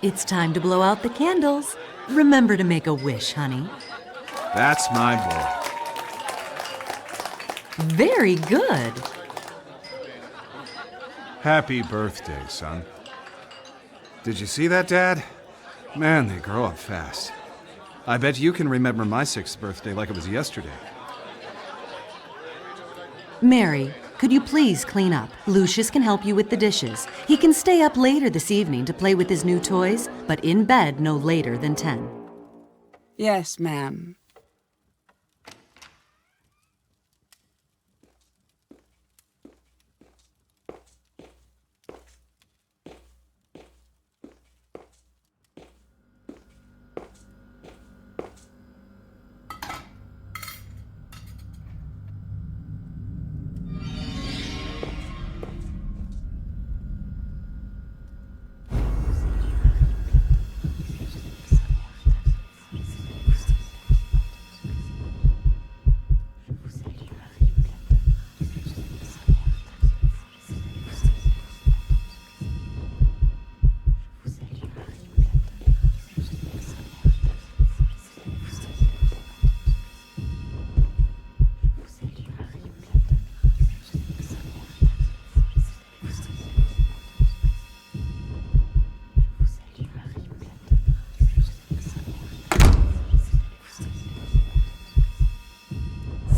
It's time to blow out the candles. Remember to make a wish, honey. That's my boy. Very good. Happy birthday, son. Did you see that, Dad? Man, they grow up fast. I bet you can remember my 6th birthday like it was yesterday. Mary, could you please clean up? Lucius can help you with the dishes. He can stay up later this evening to play with his new toys, but in bed no later than 10. Yes, ma'am.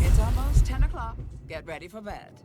It's almost 10 o'clock. Get ready for bed.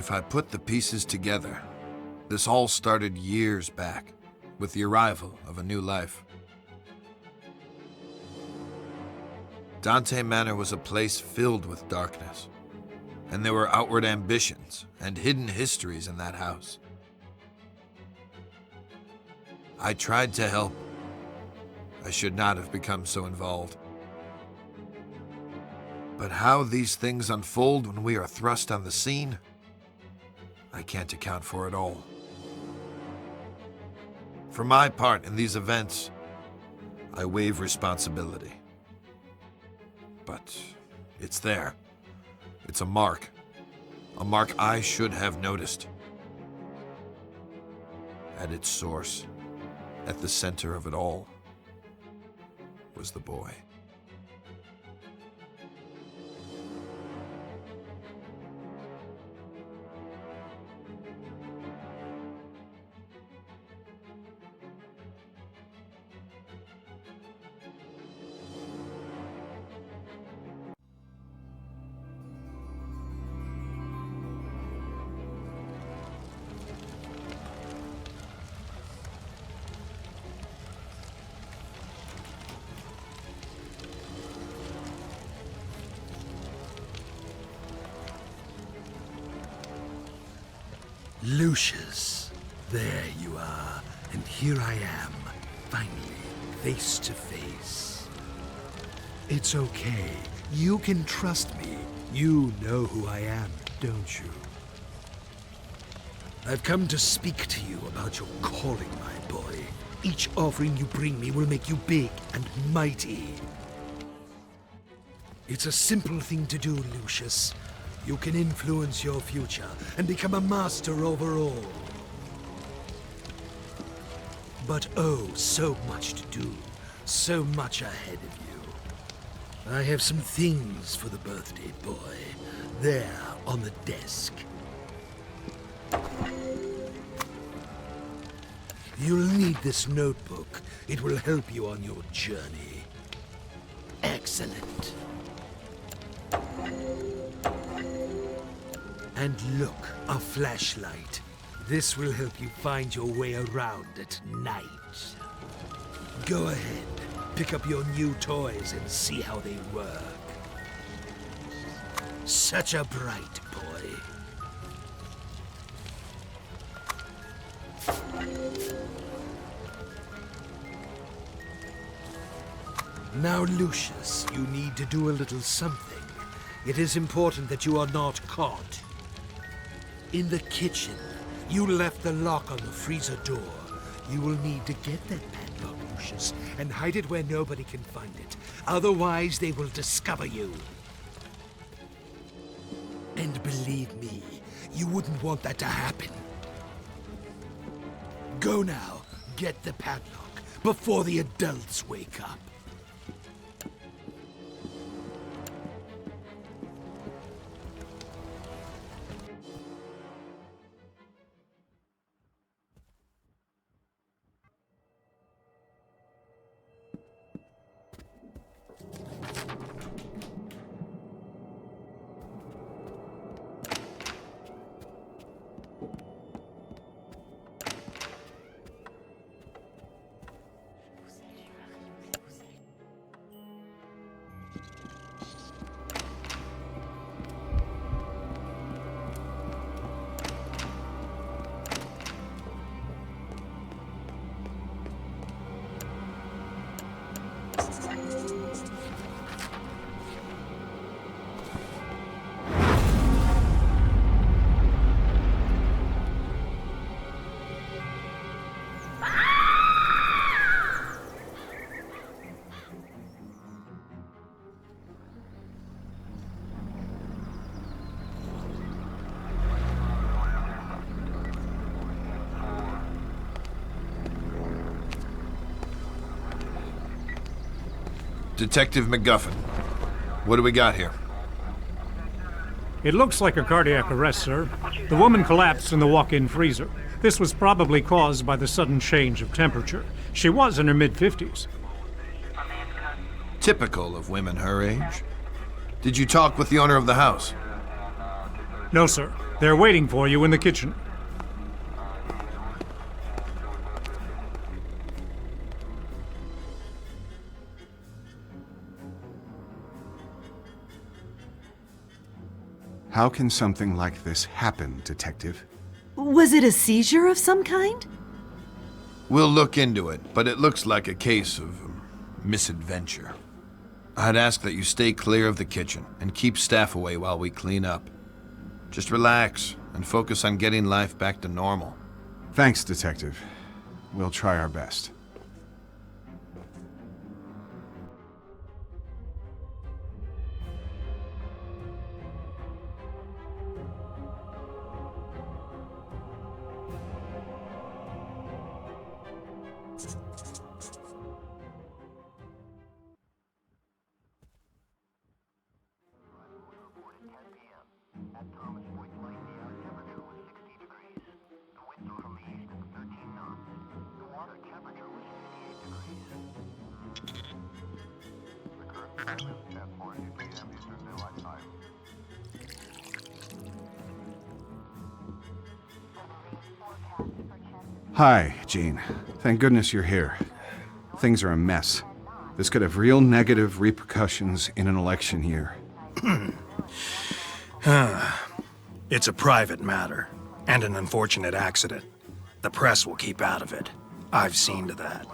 If I put the pieces together, this all started years back, with the arrival of a new life. Dante Manor was a place filled with darkness, and there were outward ambitions and hidden histories in that house. I tried to help. I should not have become so involved. But how these things unfold when we are thrust on the scene, I can't account for it all. For my part in these events, I waive responsibility. But it's there. It's a mark I should have noticed. At its source, at the center of it all, was the boy. Lucius, there you are, and here I am, finally, face to face. It's okay, you can trust me. You know who I am, don't you? I've come to speak to you about your calling, my boy. Each offering you bring me will make you big and mighty. It's a simple thing to do, Lucius. You can influence your future and become a master over all. But oh, so much to do, so much ahead of you. I have some things for the birthday boy, there on the desk. You'll need this notebook. It will help you on your journey. Excellent. And look, a flashlight. This will help you find your way around at night. Go ahead, pick up your new toys and see how they work. Such a bright boy. Now, Lucius, you need to do a little something. It is important that you are not caught. In the kitchen, you left the lock on the freezer door. You will need to get that padlock, Lucius, and hide it where nobody can find it. Otherwise, they will discover you. And believe me, you wouldn't want that to happen. Go now, get the padlock, before the adults wake up. Detective McGuffin, what do we got here? It looks like a cardiac arrest, sir. The woman collapsed in the walk-in freezer. This was probably caused by the sudden change of temperature. She was in her mid-50s. Typical of women her age. Did you talk with the owner of the house? No, sir. They're waiting for you in the kitchen. How can something like this happen, Detective? Was it a seizure of some kind? We'll look into it, but it looks like a case of misadventure. I'd ask that you stay clear of the kitchen and keep staff away while we clean up. Just relax and focus on getting life back to normal. Thanks, Detective. We'll try our best. Hi, Jean. Thank goodness you're here. Things are a mess. This could have real negative repercussions in an election year. It's a private matter, and an unfortunate accident. The press will keep out of it. I've seen to that.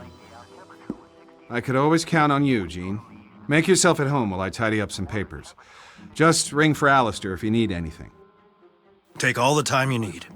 I could always count on you, Jean. Make yourself at home while I tidy up some papers. Just ring for Alistair if you need anything. Take all the time you need.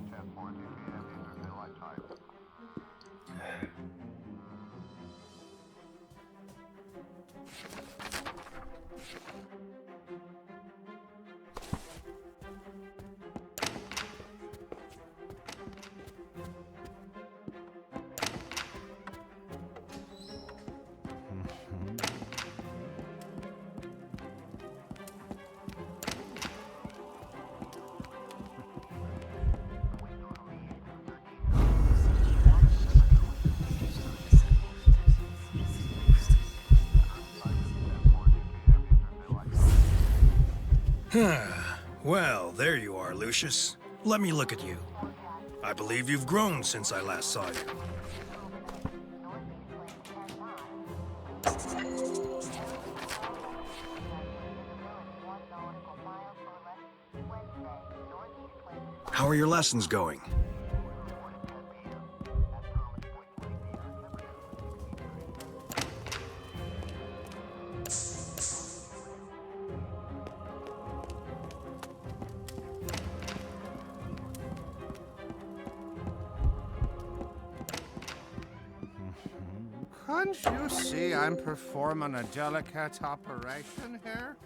Well, there you are, Lucius. Let me look at you. I believe you've grown since I last saw you. How are your lessons going? Can't you see I'm performing a delicate operation here?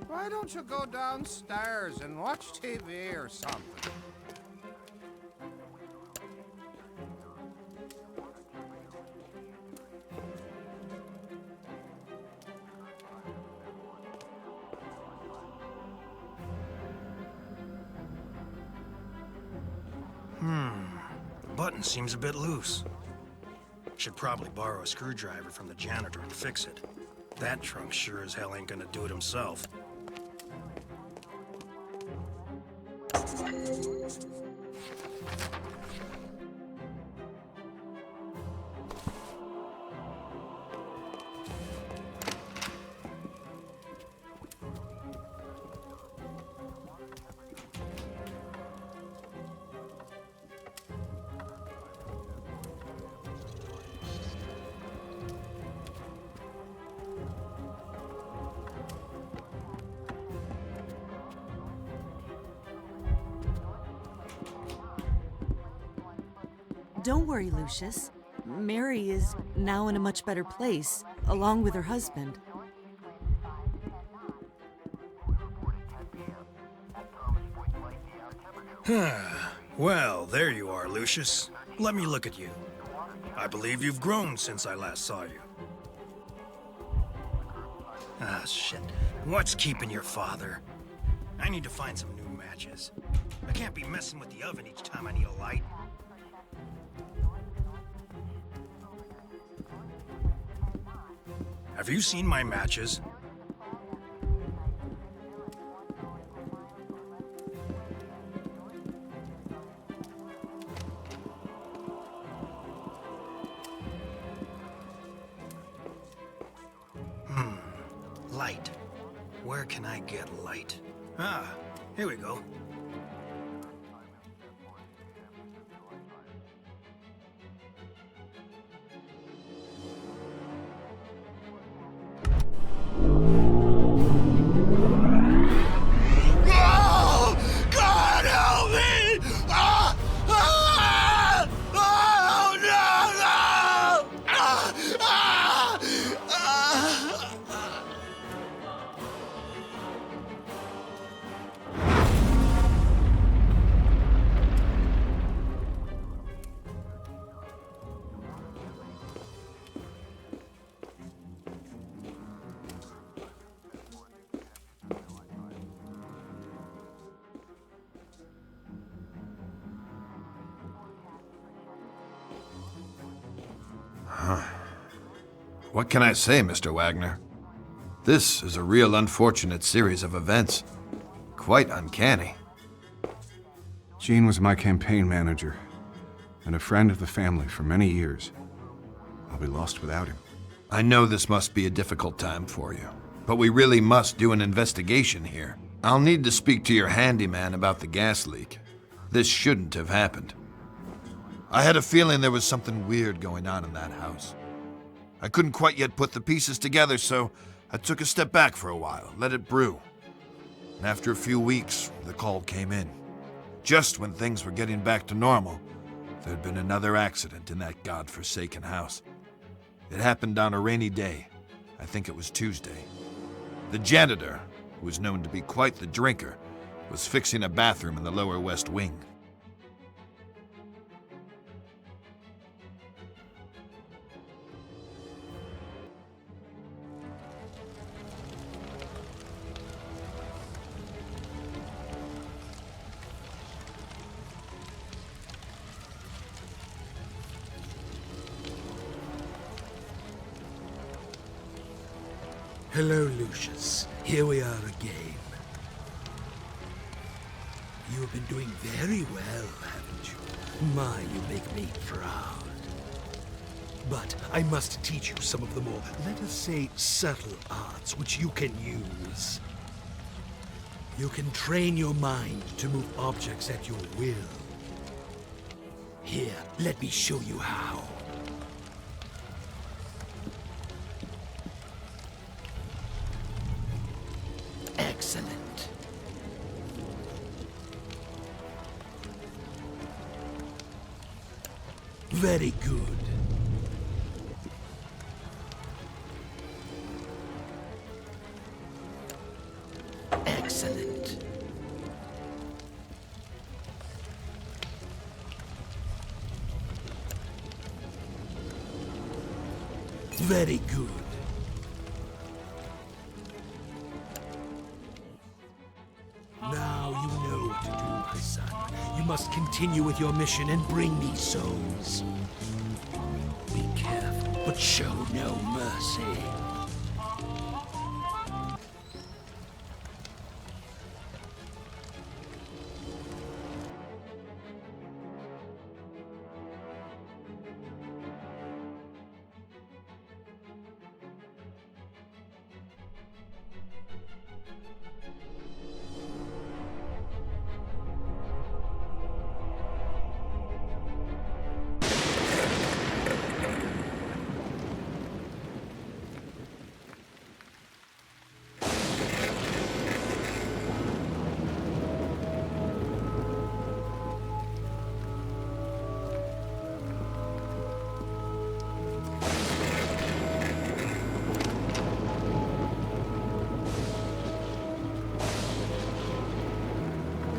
Why don't you go downstairs and watch TV or something? The button seems a bit loose. Should probably borrow a screwdriver from the janitor and fix it. That trunk sure as hell ain't gonna do it himself. Don't worry, Lucius. Mary is now in a much better place, along with her husband. Well, there you are, Lucius. Let me look at you. I believe you've grown since I last saw you. Ah, shit. What's keeping your father? I need to find some new matches. I can't be messing with the oven each time I need a light. Have you seen my matches? Where can I get light? Ah, here we go. God help me! Ah! Ah! Oh, no, no! Ah! Ah! Ah! What can I say, Mr. Wagner? This is a real unfortunate series of events. Quite uncanny. Gene was my campaign manager and a friend of the family for many years. I'll be lost without him. I know this must be a difficult time for you, but we really must do an investigation here. I'll need to speak to your handyman about the gas leak. This shouldn't have happened. I had a feeling there was something weird going on in that house. I couldn't quite yet put the pieces together, so I took a step back for a while, let it brew. And after a few weeks, the call came in. Just when things were getting back to normal, there'd been another accident in that godforsaken house. It happened on a rainy day. I think it was Tuesday. The janitor, who was known to be quite the drinker, was fixing a bathroom in the lower west wing. Hello, Lucius. Here we are again. You have been doing very well, haven't you? My, you make me proud. But I must teach you some of the more, let us say, subtle arts which you can use. You can train your mind to move objects at your will. Here, let me show you how. Excellent. Very good. Excellent. Very good. Now you know what to do, my son. You must continue with your mission and bring me souls. Be careful, but show no mercy.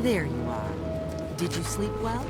There you are. Did you sleep well?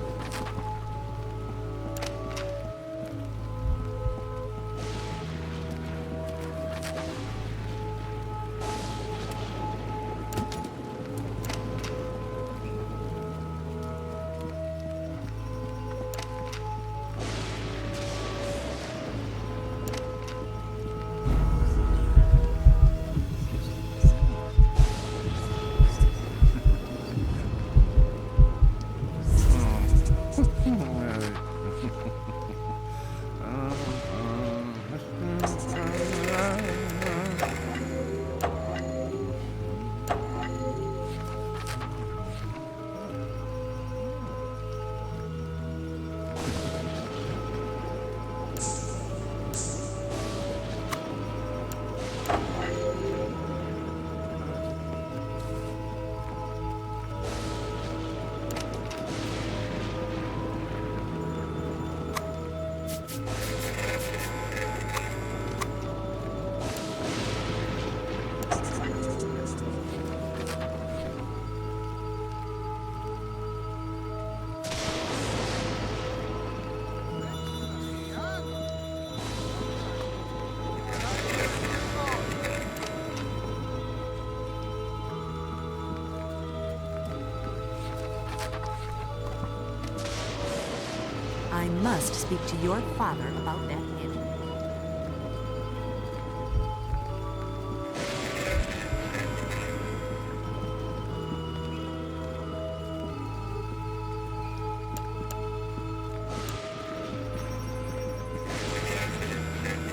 I must speak to your father about that hint.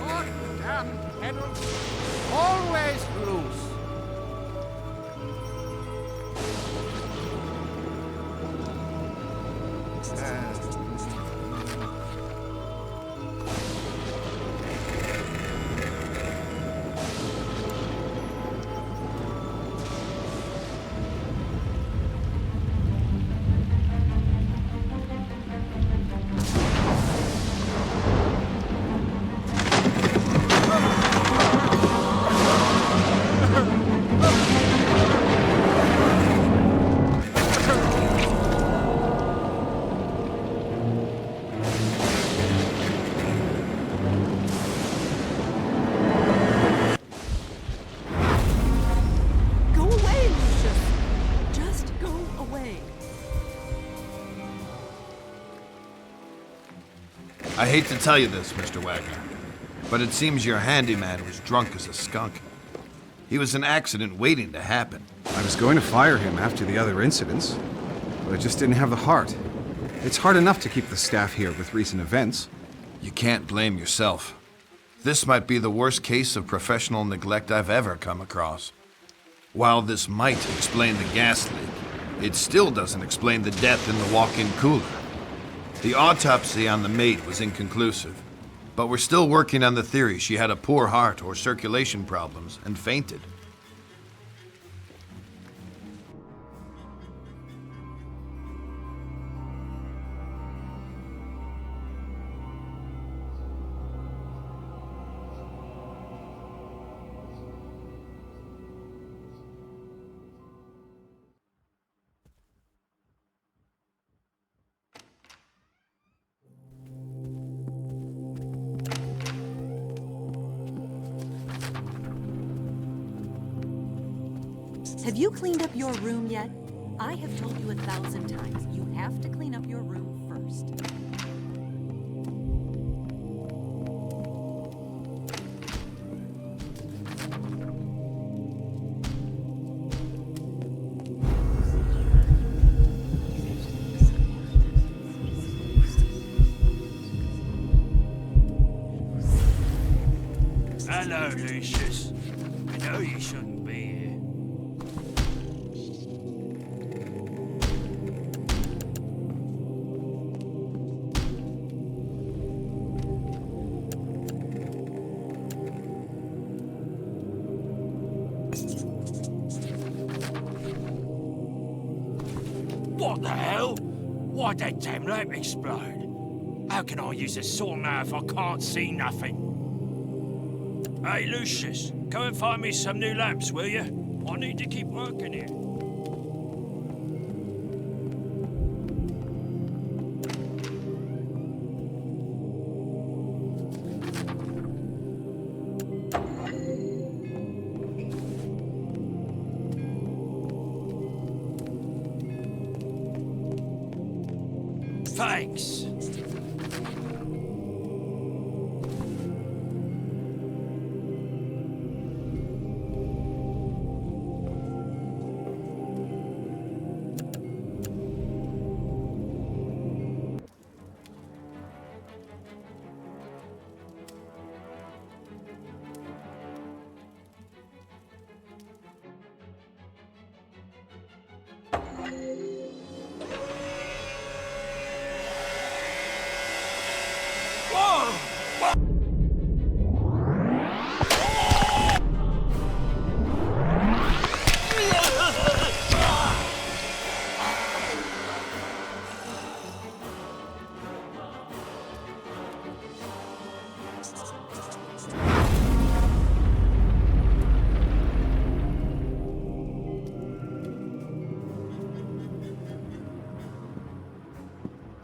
Oh, damn pedals. Always loose. Go away, Lucius! Just go away. I hate to tell you this, Mr. Wagner, but it seems your handyman was drunk as a skunk. He was an accident waiting to happen. I was going to fire him after the other incidents, but I just didn't have the heart. It's hard enough to keep the staff here with recent events. You can't blame yourself. This might be the worst case of professional neglect I've ever come across. While this might explain the gas leak, it still doesn't explain the death in the walk-in cooler. The autopsy on the maid was inconclusive, but we're still working on the theory she had a poor heart or circulation problems and fainted. Have you cleaned up your room yet? I have told you 1,000 times, you have to clean up your room first. Hello, Lucius. I know you shouldn't be here. What the hell? Why'd that damn lamp explode? How can I use a saw now if I can't see nothing? Hey, Lucius, go and find me some new lamps, will you? I need to keep working here. Thanks.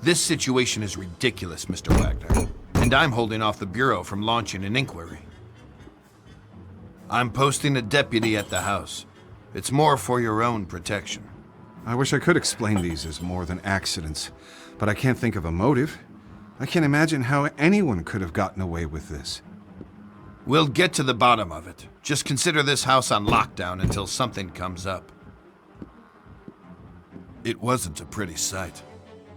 This situation is ridiculous, Mr. Wagner, and I'm holding off the Bureau from launching an inquiry. I'm posting a deputy at the house. It's more for your own protection. I wish I could explain these as more than accidents, but I can't think of a motive. I can't imagine how anyone could have gotten away with this. We'll get to the bottom of it. Just consider this house on lockdown until something comes up. It wasn't a pretty sight.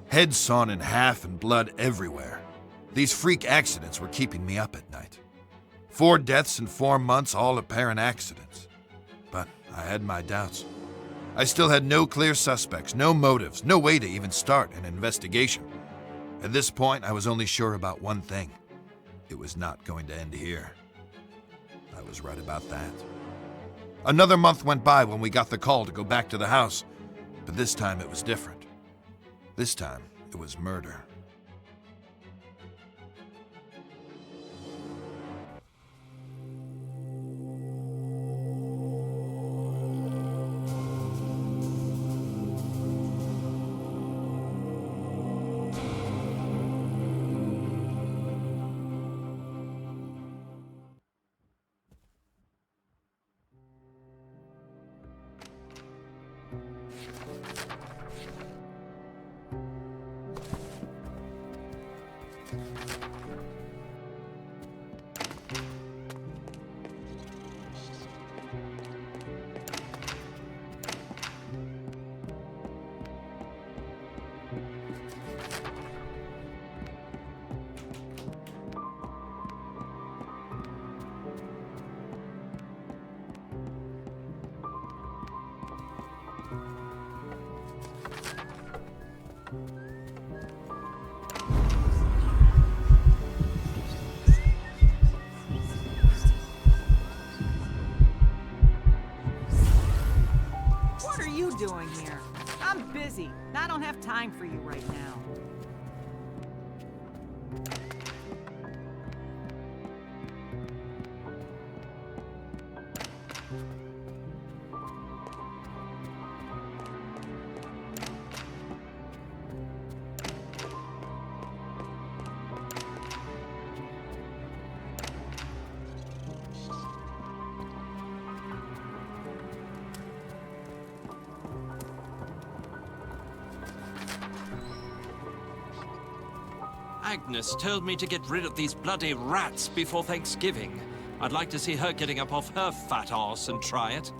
Heads sawn in half and blood everywhere. These freak accidents were keeping me up at night. 4 deaths in 4 months, all apparent accidents. But I had my doubts. I still had no clear suspects, no motives, no way to even start an investigation. At this point, I was only sure about one thing. It was not going to end here. I was right about that. Another month went by when we got the call to go back to the house, but this time it was different. This time, it was murder. What are you doing here? I'm busy. I don't have time for you right now. Agnes told me to get rid of these bloody rats before Thanksgiving. I'd like to see her getting up off her fat arse and try it.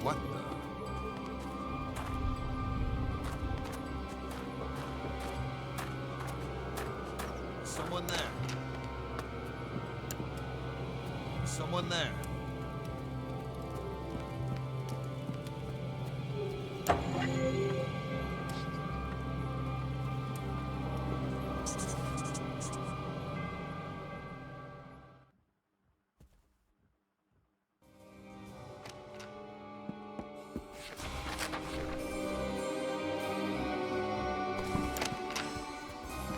What the? Someone there. Someone there.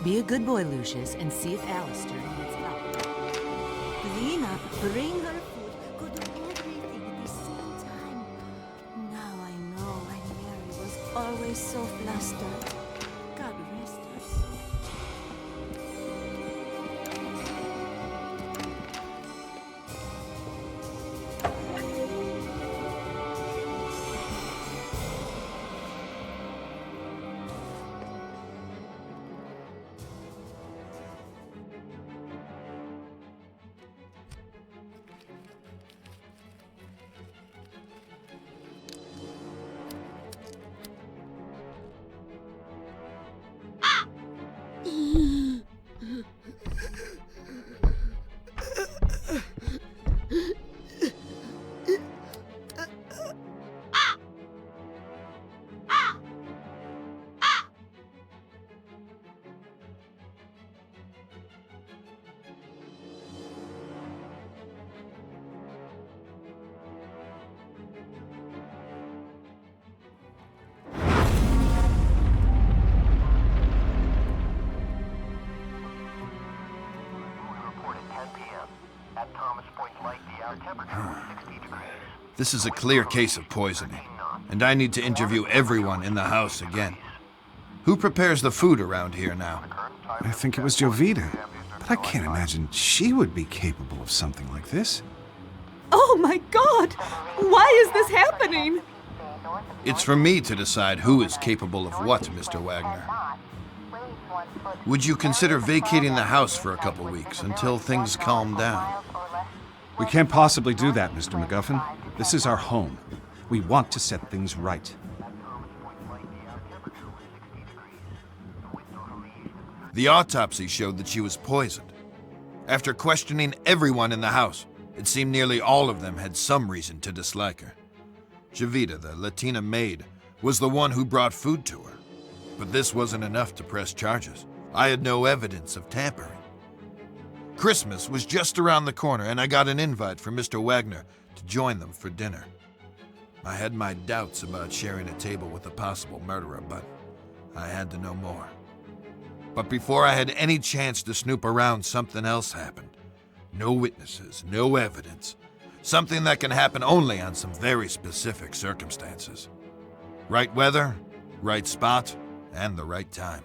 Be a good boy, Lucius, and see if Alistair needs help. Clean up, bring her food, go do everything at the same time. Now I know why Mary was always so flustered. God rest her soul. This is a clear case of poisoning, and I need to interview everyone in the house again. Who prepares the food around here now? I think it was Jovita, but I can't imagine she would be capable of something like this. Oh my God! Why is this happening? It's for me to decide who is capable of what, Mr. Wagner. Would you consider vacating the house for a couple weeks until things calm down? We can't possibly do that, Mr. MacGuffin. This is our home. We want to set things right. The autopsy showed that she was poisoned. After questioning everyone in the house, it seemed nearly all of them had some reason to dislike her. Jovita, the Latina maid, was the one who brought food to her. But this wasn't enough to press charges. I had no evidence of tampering. Christmas was just around the corner, and I got an invite from Mr. Wagner to join them for dinner. I had my doubts about sharing a table with a possible murderer, but I had to know more. But before I had any chance to snoop around, something else happened. No witnesses, no evidence. Something that can happen only on some very specific circumstances. Right weather, right spot, and the right time.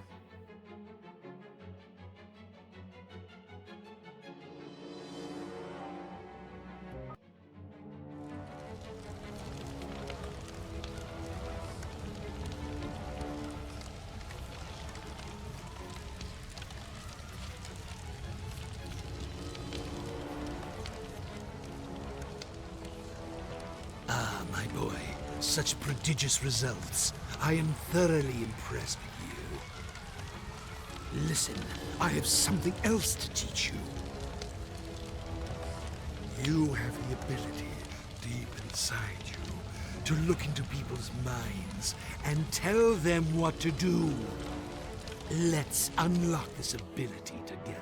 Ah, my boy, such prodigious results. I am thoroughly impressed with you. Listen, I have something else to teach you. You have the ability, deep inside you, to look into people's minds and tell them what to do. Let's unlock this ability together.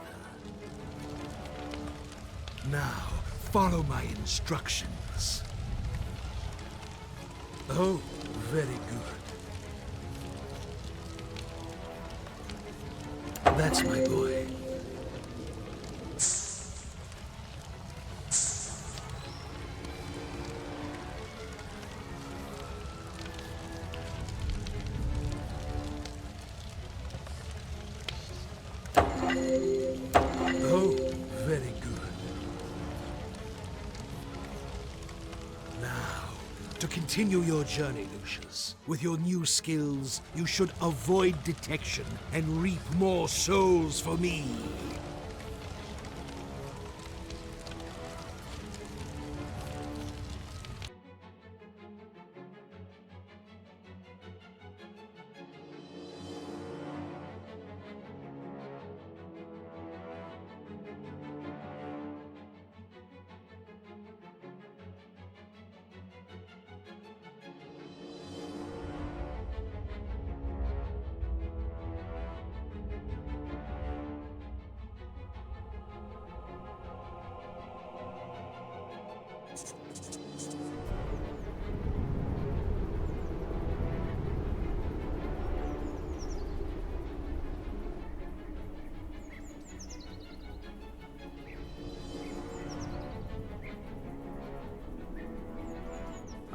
Now, follow my instructions. Oh, very good. That's my boy. Oh, very good. Now, to continue your journey, Lucius, with your new skills, you should avoid detection and reap more souls for me.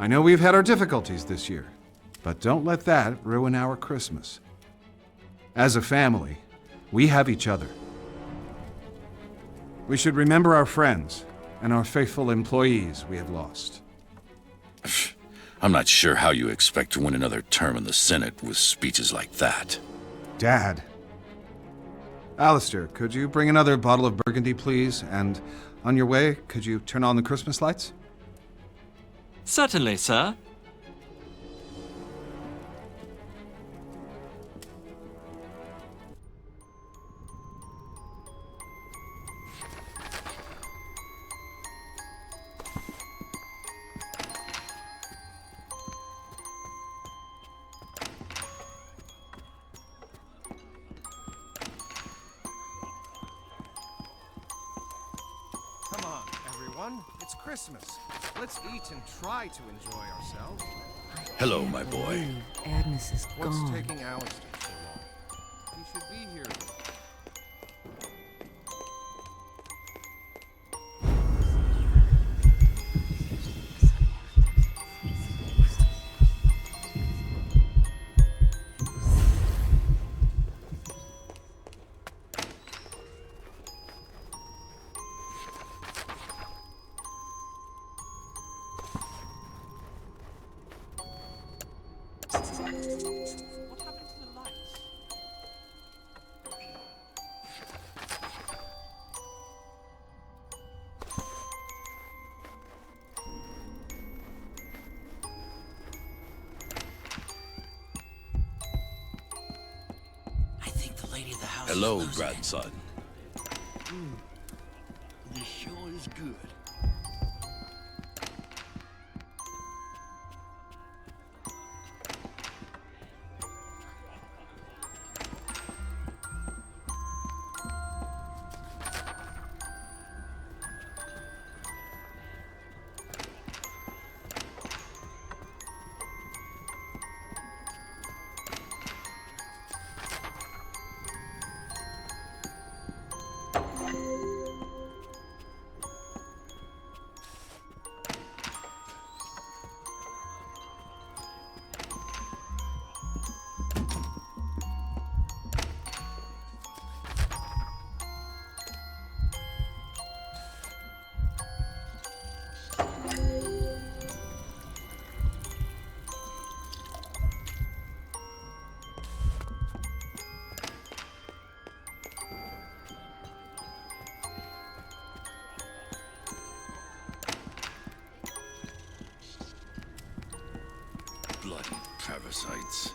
I know we've had our difficulties this year, but don't let that ruin our Christmas. As a family, we have each other. We should remember our friends and our faithful employees we have lost. I'm not sure how you expect to win another term in the Senate with speeches like that. Dad. Alistair, could you bring another bottle of Burgundy, please? And on your way, could you turn on the Christmas lights? Certainly, sir. Come on, everyone. It's Christmas. Let's eat and try to enjoy ourselves. Hello, my boy. Agnes is What's gone. taking Alistair so long? He should be here. What happened to the lights? I think the lady of the house. Hello, is losing it. grandson. This sure is good. Bloody parasites.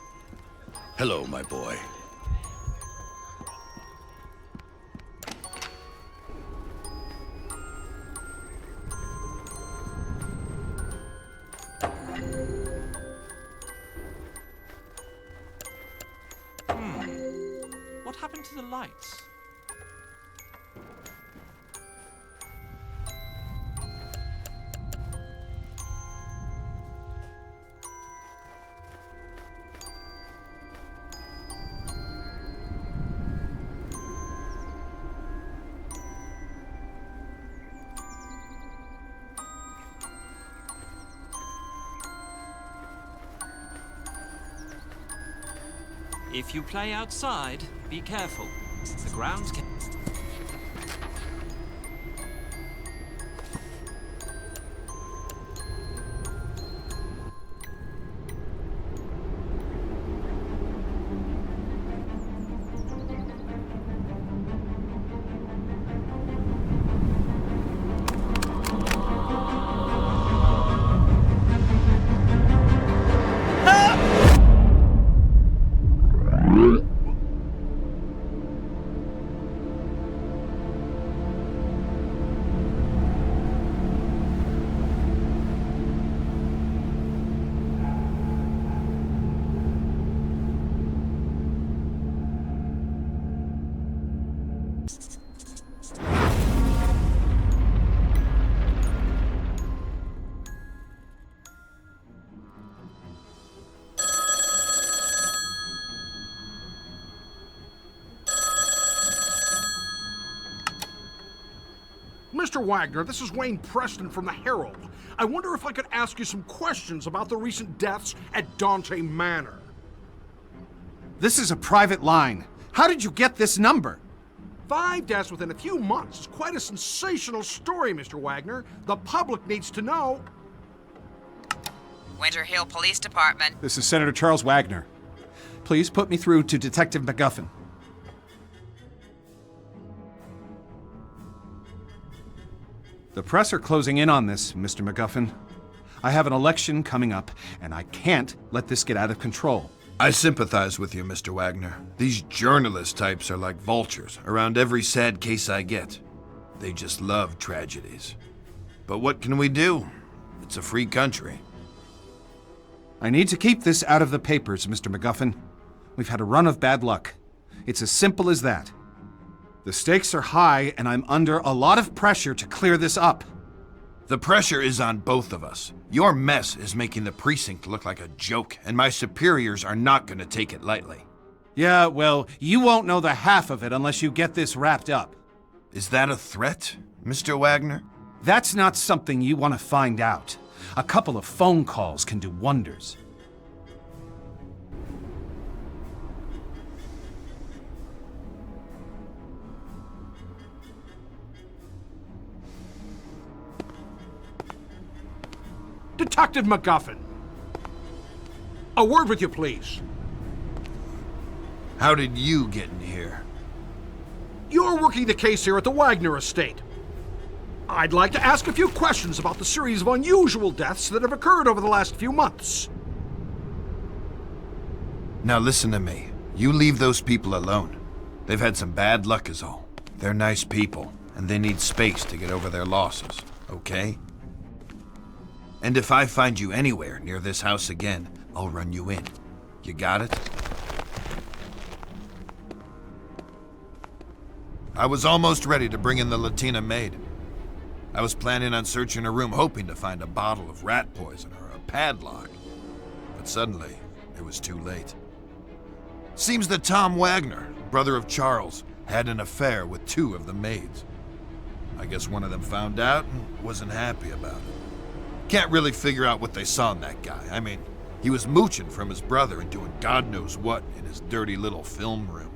Hello, my boy. What happened to the lights? If you play outside, be careful. The grounds can... Mr. Wagner, this is Wayne Preston from the Herald. I wonder if I could ask you some questions about the recent deaths at Dante Manor. This is a private line. How did you get this number? 5 deaths within a few months is quite a sensational story, Mr. Wagner. The public needs to know. Winter Hill Police Department. This is Senator Charles Wagner. Please put me through to Detective McGuffin. The press are closing in on this, Mr. McGuffin. I have an election coming up, and I can't let this get out of control. I sympathize with you, Mr. Wagner. These journalist types are like vultures around every sad case I get. They just love tragedies. But what can we do? It's a free country. I need to keep this out of the papers, Mr. McGuffin. We've had a run of bad luck. It's as simple as that. The stakes are high, and I'm under a lot of pressure to clear this up. The pressure is on both of us. Your mess is making the precinct look like a joke, and my superiors are not going to take it lightly. Yeah, well, you won't know the half of it unless you get this wrapped up. Is that a threat, Mr. Wagner? That's not something you want to find out. A couple of phone calls can do wonders. Detective McGuffin. A word with you, please. How did you get in here? You're working the case here at the Wagner estate. I'd like to ask a few questions about the series of unusual deaths that have occurred over the last few months. Now listen to me. You leave those people alone. They've had some bad luck is all. They're nice people, and they need space to get over their losses, okay? And if I find you anywhere near this house again, I'll run you in. You got it? I was almost ready to bring in the Latina maid. I was planning on searching her room, hoping to find a bottle of rat poison or a padlock. But suddenly, it was too late. Seems that Tom Wagner, brother of Charles, had an affair with 2 of the maids. I guess one of them found out and wasn't happy about it. Can't really figure out what they saw in that guy. I mean, he was mooching from his brother and doing God knows what in his dirty little film room.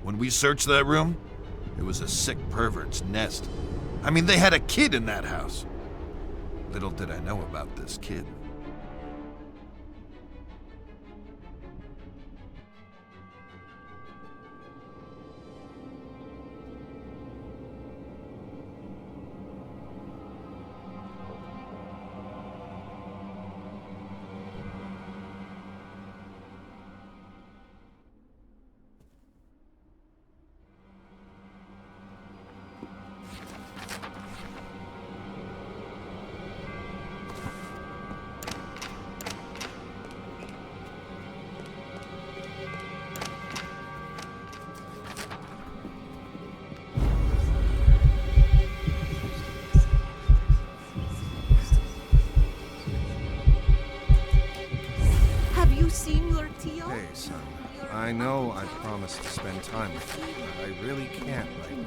When we searched that room, it was a sick pervert's nest. I mean, they had a kid in that house. Little did I know about this kid. Hey, son. I know I promised to spend time with you, but I really can't right now.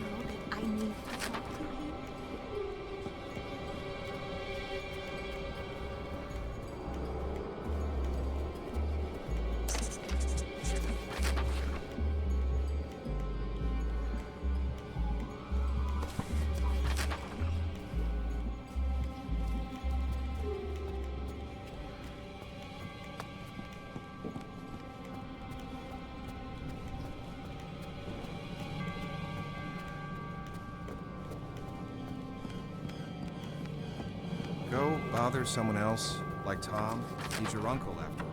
Go bother someone else, like Tom. He's your uncle, after all.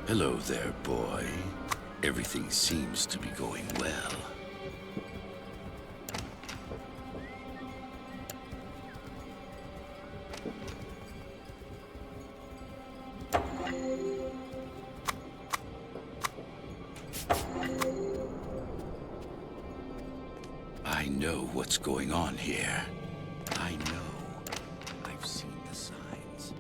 Hello there, boy. Everything seems to be going well. what's going on here. I know. I've seen the signs.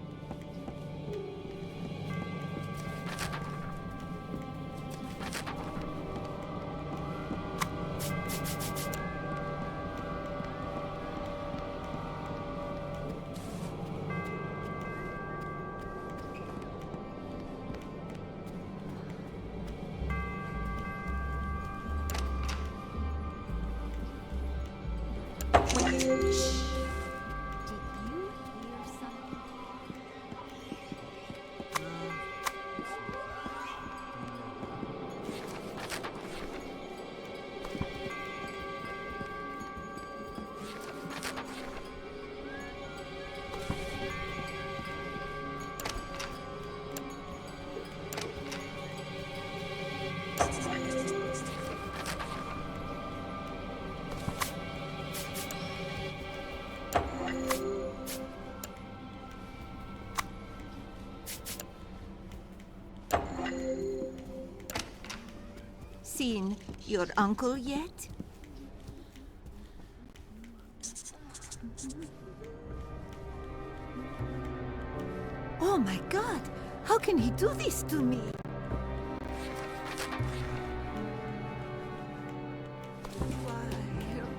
Seen your uncle yet? Oh my God! How can he do this to me? Why?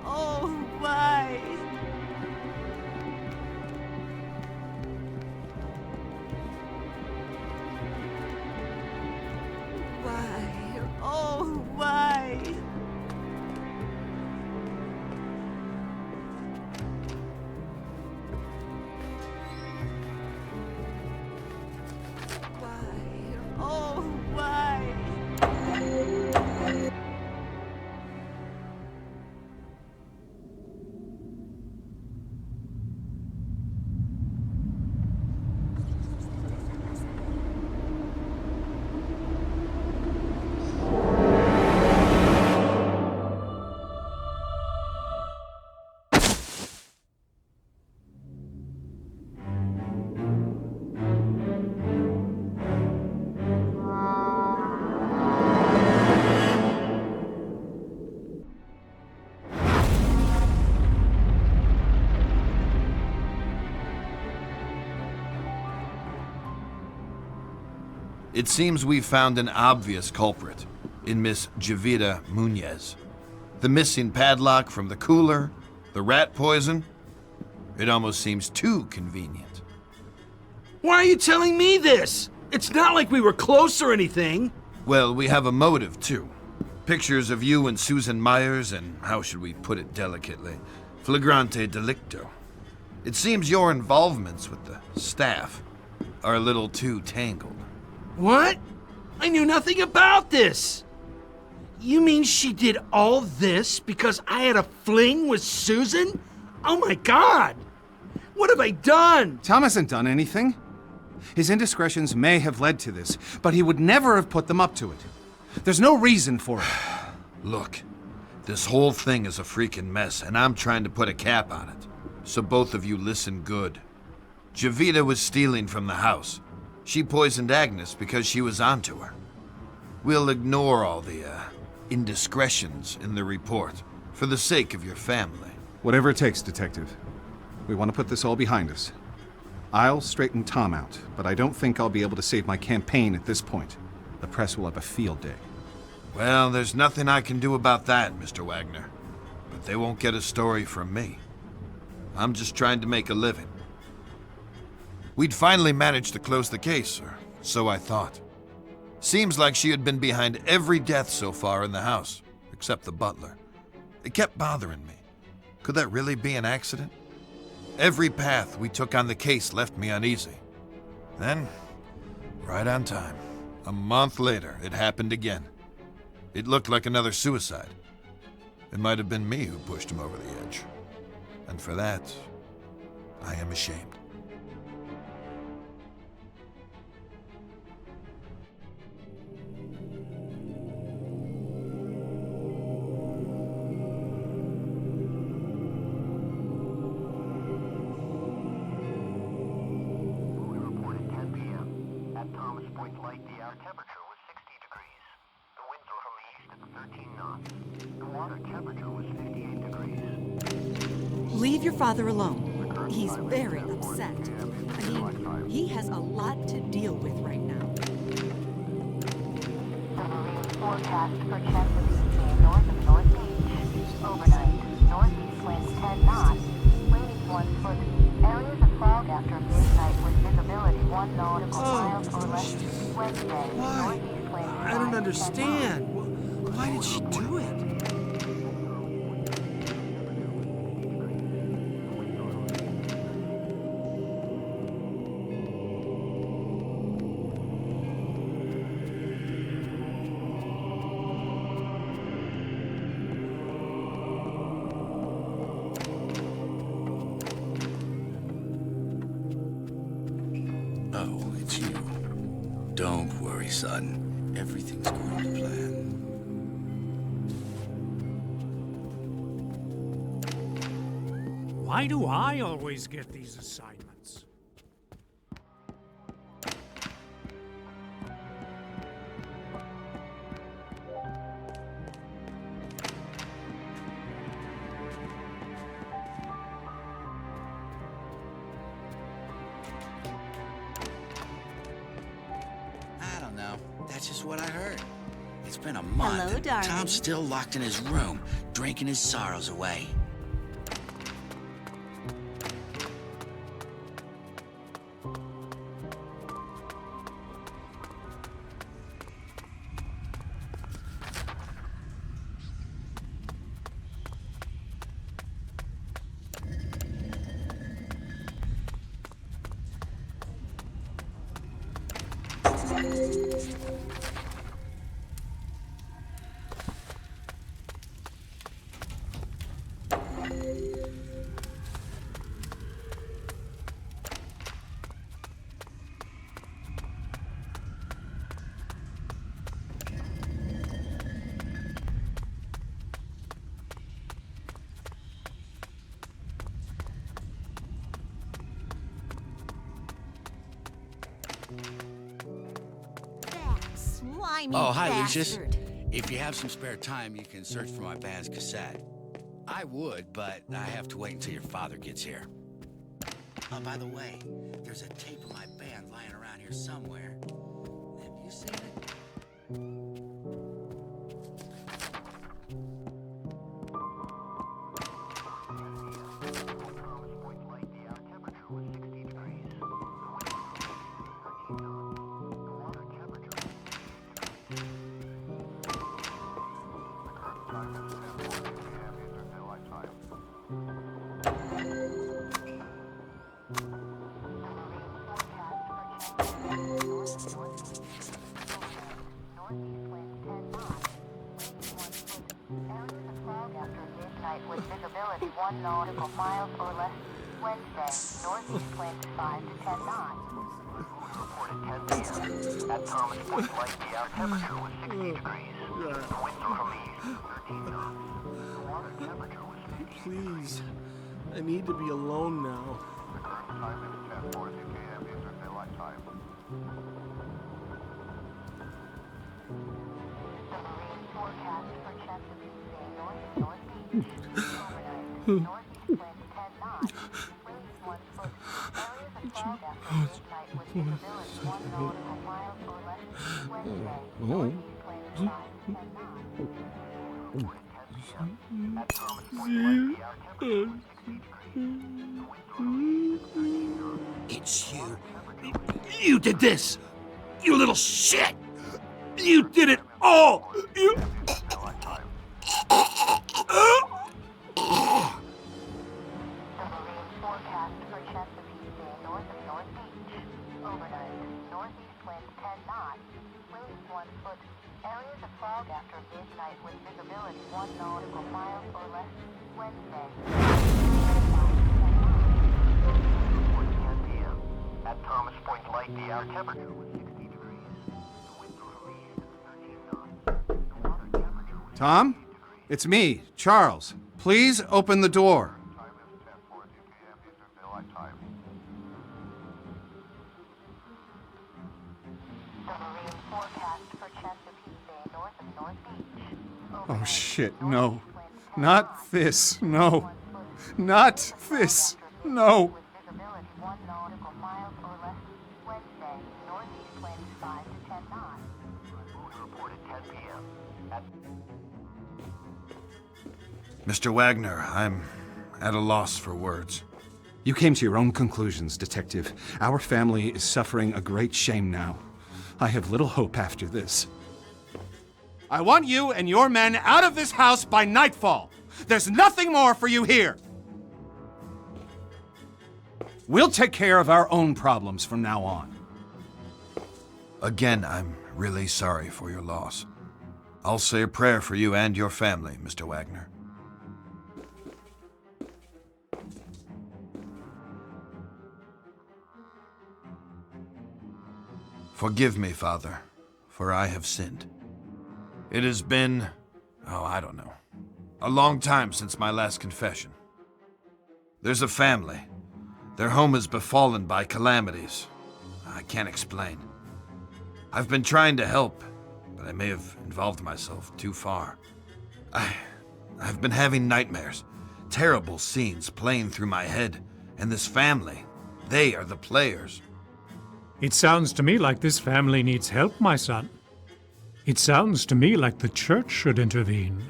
Oh, why? Why? Oh, why? Why? Oh, why? It seems we've found an obvious culprit in Miss Jovita Munez. The missing padlock from the cooler, the rat poison. It almost seems too convenient. Why are you telling me this? It's not like we were close or anything. Well, we have a motive, too. Pictures of you and Susan Myers, and how should we put it delicately? Flagrante delicto. It seems your involvements with the staff are a little too tangled. What? I knew nothing about this. You mean she did all this because I had a fling with Susan? Oh my God! What have I done? Tom hasn't done anything. His indiscretions may have led to this, but he would never have put them up to it. There's no reason for it. Look, this whole thing is a freaking mess, and I'm trying to put a cap on it. So both of you listen good. Jovita was stealing from the house. She poisoned Agnes because she was onto her. We'll ignore all the, indiscretions in the report for the sake of your family. Whatever it takes, Detective. We want to put this all behind us. I'll straighten Tom out, but I don't think I'll be able to save my campaign at this point. The press will have a field day. Well, there's nothing I can do about that, Mr. Wagner. But they won't get a story from me. I'm just trying to make a living. We'd finally managed to close the case, or so I thought. Seems like she had been behind every death so far in the house, except the butler. It kept bothering me. Could that really be an accident? Every path we took on the case left me uneasy. Then, right on time, a month later, it happened again. It looked like another suicide. It might have been me who pushed him over the edge. And for that, I am ashamed. The water temperature was 58 degrees. your father alone. He's very upset. I mean, he has a lot to deal with right now. Forecast for Chesapeake north of North Beach. Overnight, northeast winds 10 knots. Wind 1 foot. Areas of fog after midnight with visibility 1 nautical miles or less. Wednesday, northeast winds. I don't understand. Why did she do it? Oh, it's you. Don't worry, son. Everything's going to plan. Why do I always get these assignments? I don't know. That's just what I heard. It's been a month. Hello, and darling. Tom's still locked in his room, drinking his sorrows away. Slimy Oh, hi, Lucius. bastard. If you have some spare time, you can search for my band's cassette. I would, but I have to wait until your father gets here. Oh, by the way, there's a tape of my band lying around here somewhere. Have you seen it? With visibility 1 nautical miles or less. Wednesday, northeast winds 5 to 10 knots. Reported 10 p.m. At Thomas Point Light, the air temperature was 60 degrees. The winds were from the east, 13 knots. The water temperature was 50 Please. I need to be alone now. The current time is 10:40 p.m. Eastern Daylight Time. The marine forecast for Chesapeake Bay north of North Beach. Overnight, northeast winds 10 knots. Winds 1 foot. Areas of fog after midnight with visibility 1 nautical miles or less. Wednesday, northeast winds 5 to 10 knots. At Thomas Point Light, the air temperature was 60 degrees. It's you. You did this! You little shit! You did it all! You... The marine forecast for Chesapeake Bay north of North Beach. Overnight, northeast winds 10 knots. Winds 1 foot. Areas of fog after midnight with visibility 1 nautical miles or less. Wednesday. 10 p.m. At Thomas Point Light, the air temperature was 60 degrees. The winds were from the east, 13 knots. The water temperature was Tom? It's me, Charles. Please open the door. time is 10:40 p.m. Eastern Daylight Time. The marine forecast for Chesapeake Bay north of North Beach. Oh shit, no. Not this, no. Not this. No. Visibility 1 nautical miles or less east Wednesday. Northeast winds 5 to 10 knots. Movie reported 10 p.m. Mr. Wagner, I'm at a loss for words. You came to your own conclusions, Detective. Our family is suffering a great shame now. I have little hope after this. I want you and your men out of this house by nightfall. There's nothing more for you here. We'll take care of our own problems from now on. Again, I'm really sorry for your loss. I'll say a prayer for you and your family, Mr. Wagner. Forgive me, Father, for I have sinned. It has been, I don't know, a long time since my last confession. There's a family. Their home is befallen by calamities. I can't explain. I've been trying to help, but I may have involved myself too far. I've been having nightmares, terrible scenes playing through my head, and this family, they are the players. It sounds to me like this family needs help, my son. It sounds to me like the church should intervene.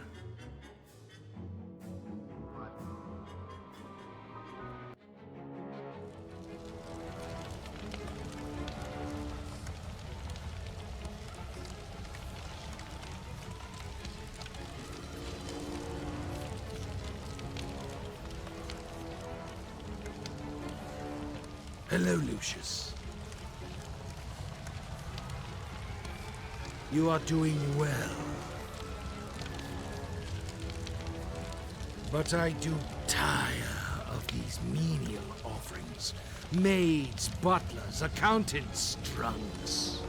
Hello, Lucius. You are doing well. But I do tire of these menial offerings. Maids, butlers, accountants, drunks.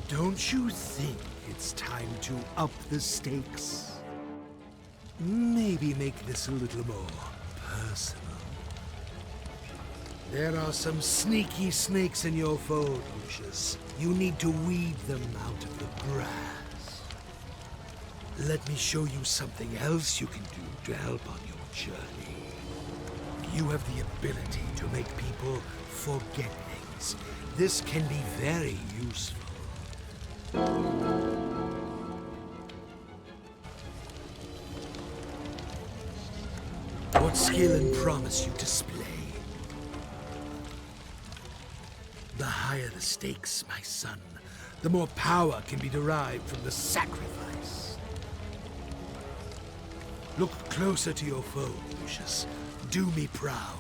Don't you think it's time to up the stakes? Maybe make this a little more personal. There are some sneaky snakes in your fold, Lucius. You need to weed them out of the grass. Let me show you something else you can do to help on your journey. You have the ability to make people forget things. This can be very useful. What skill and promise you display? The higher the stakes, my son, the more power can be derived from the sacrifice. Look closer to your foe, Lucius. Do me proud.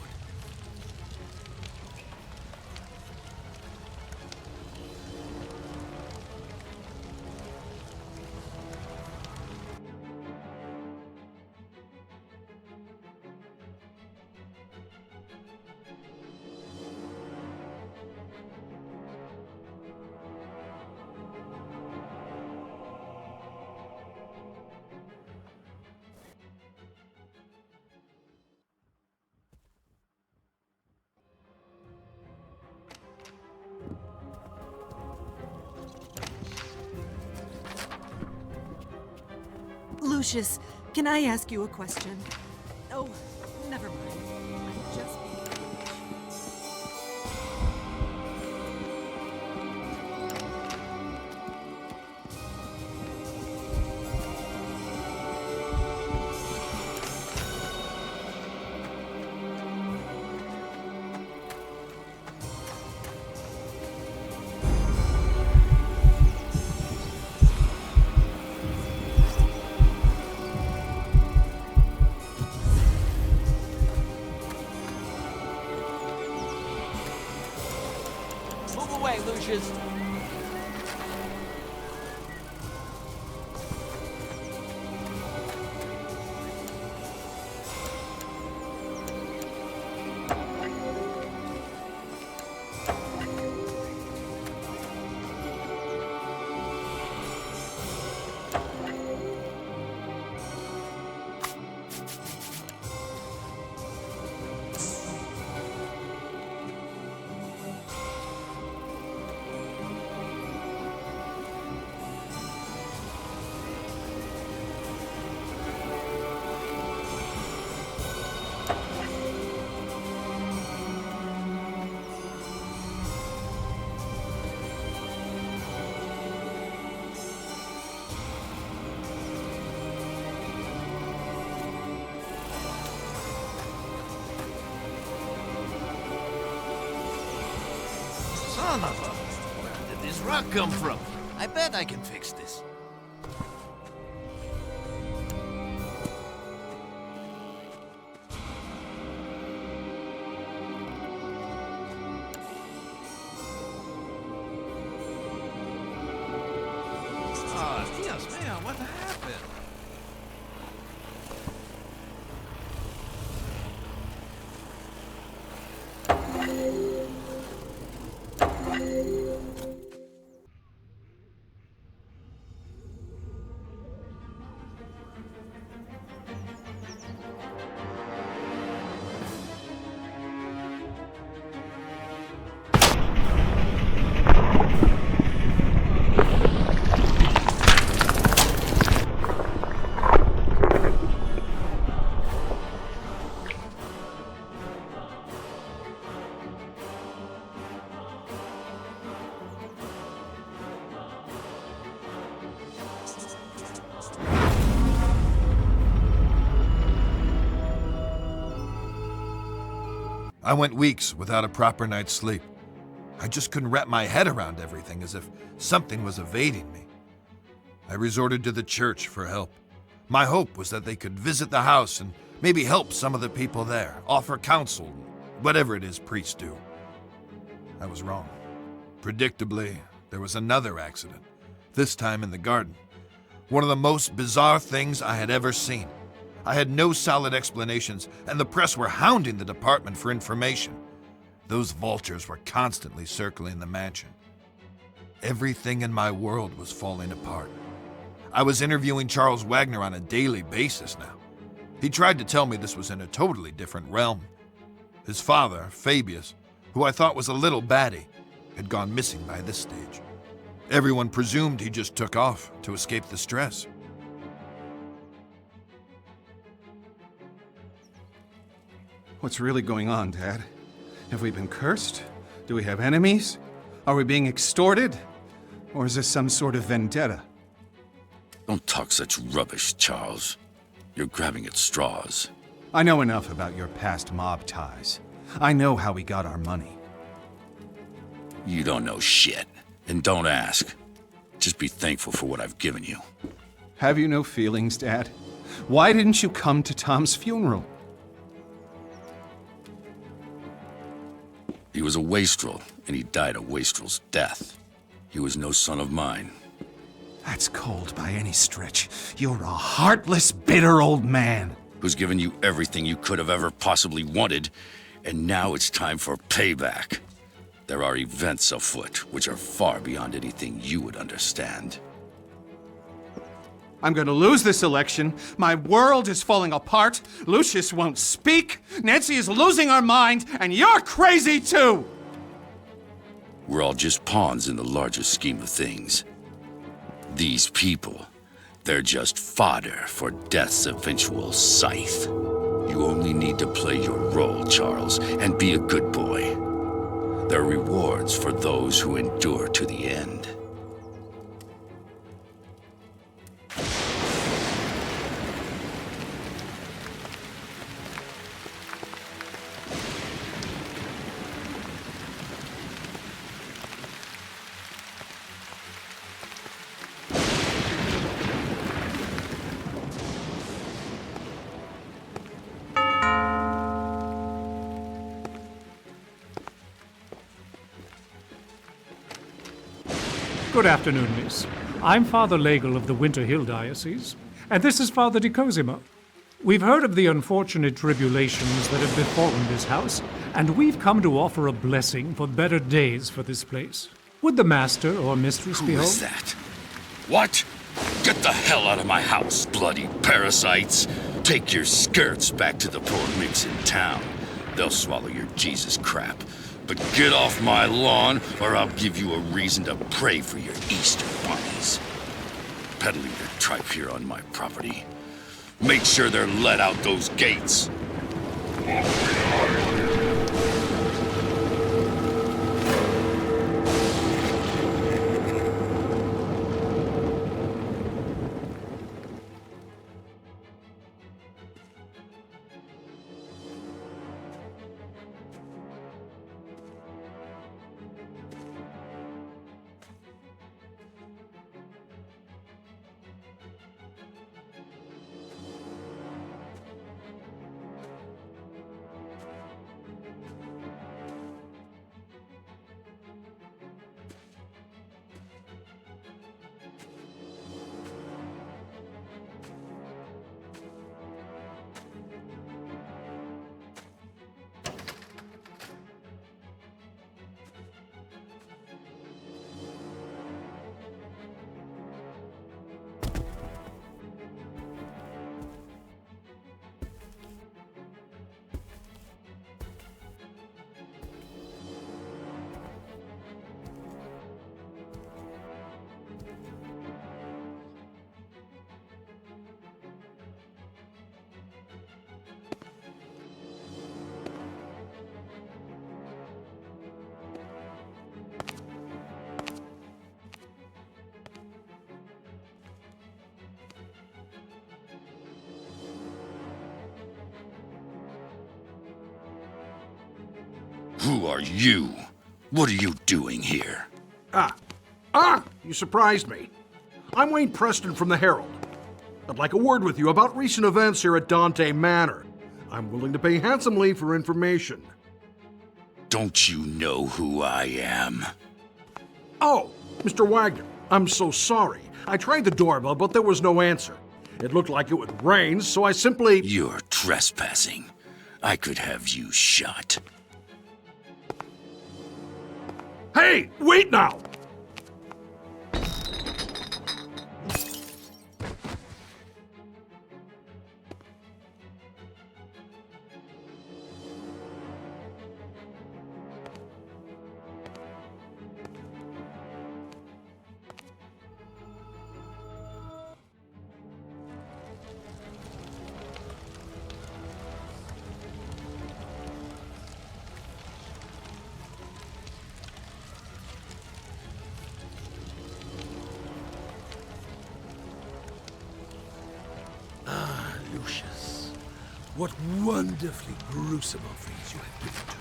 Lucius, can I ask you a question? Oh, never mind. I'm just being Move away, Lucius. Son of a... Where did this rock come from? I bet I can fix this. Oh, Dios mío, what happened? I went weeks without a proper night's sleep. I just couldn't wrap my head around everything, as if something was evading me. I resorted to the church for help. My hope was that they could visit the house and maybe help some of the people there, offer counsel, whatever it is priests do. I was wrong. Predictably, there was another accident, this time in the garden. One of the most bizarre things I had ever seen. I had no solid explanations, and the press were hounding the department for information. Those vultures were constantly circling the mansion. Everything in my world was falling apart. I was interviewing Charles Wagner on a daily basis now. He tried to tell me this was in a totally different realm. His father, Fabius, who I thought was a little batty, had gone missing by this stage. Everyone presumed he just took off to escape the stress. What's really going on, Dad? Have we been cursed? Do we have enemies? Are we being extorted? Or is this some sort of vendetta? Don't talk such rubbish, Charles. You're grabbing at straws. I know enough about your past mob ties. I know how we got our money. You don't know shit, and don't ask. Just be thankful for what I've given you. Have you no feelings, Dad? Why didn't you come to Tom's funeral? He was a wastrel, and he died a wastrel's death. He was no son of mine. That's cold by any stretch. You're a heartless, bitter old man. Who's given you everything you could have ever possibly wanted, and now it's time for payback. There are events afoot which are far beyond anything you would understand. I'm going to lose this election. My world is falling apart. Lucius won't speak. Nancy is losing her mind, and you're crazy too! We're all just pawns in the larger scheme of things. These people, they're just fodder for death's eventual scythe. You only need to play your role, Charles, and be a good boy. There are rewards for those who endure to the end. Good afternoon, miss. I'm Father Legel of the Winter Hill Diocese, and this is Father de Cosimo. We've heard of the unfortunate tribulations that have befallen this house, and we've come to offer a blessing for better days for this place. Would the master or mistress be home? Who is that? What? Get the hell out of my house, bloody parasites! Take your skirts back to the poor micks in town. They'll swallow your Jesus crap. But get off my lawn, or I'll give you a reason to pray for your Easter bunnies. Peddling your tripe here on my property. Make sure they're let out those gates. Who are you? What are you doing here? You surprised me. I'm Wayne Preston from the Herald. I'd like a word with you about recent events here at Dante Manor. I'm willing to pay handsomely for information. Don't you know who I am? Oh, Mr. Wagner, I'm so sorry. I tried the doorbell, but there was no answer. It looked like it would rain, so I simply... You're trespassing. I could have you shot. Hey, wait now! Lucius, what wonderfully gruesome offerings you have given to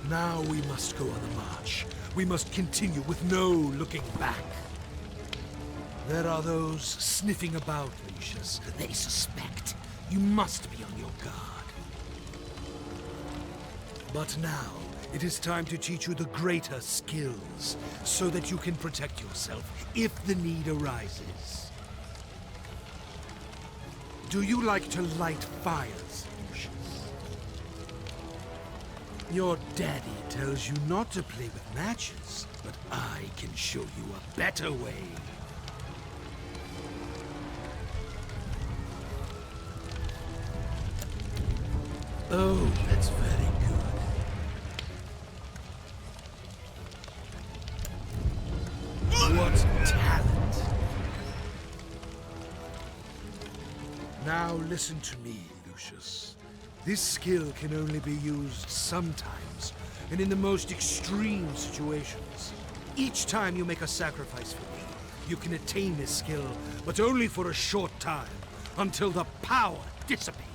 me. Now we must go on the march. We must continue with no looking back. There are those sniffing about, Lucius. They suspect. You must be on your guard. But now, it is time to teach you the greater skills, so that you can protect yourself if the need arises. Do you like to light fires, Lucius? Your daddy tells you not to play with matches, but I can show you a better way. Oh, that's very good. What talent! Now listen to me, Lucius. This skill can only be used sometimes, and in the most extreme situations. Each time you make a sacrifice for me, you can attain this skill, but only for a short time, until the power dissipates.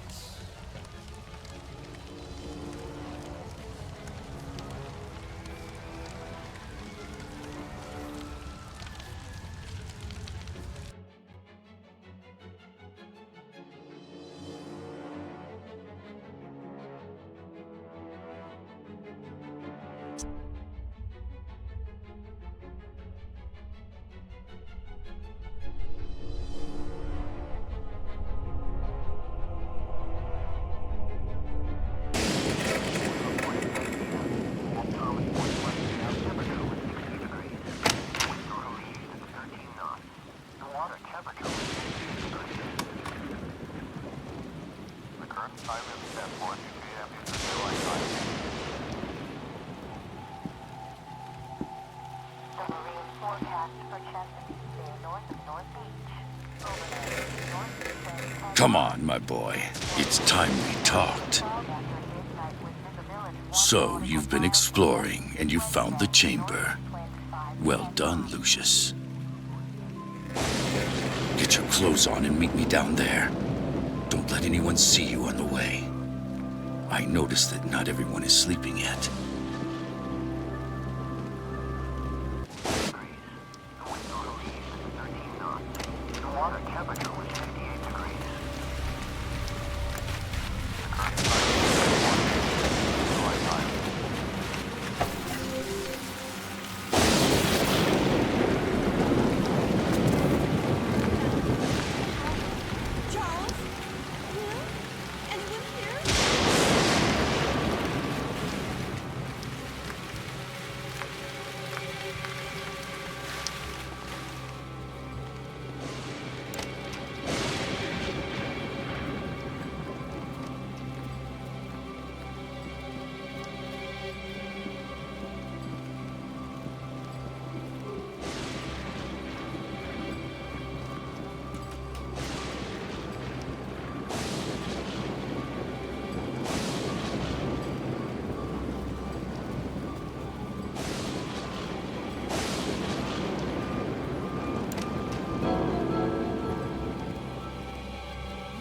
Come on, my boy. It's time we talked. So, you've been exploring, and you found the chamber. Well done, Lucius. Get your clothes on and meet me down there. Don't let anyone see you on the way. I noticed that not everyone is sleeping yet.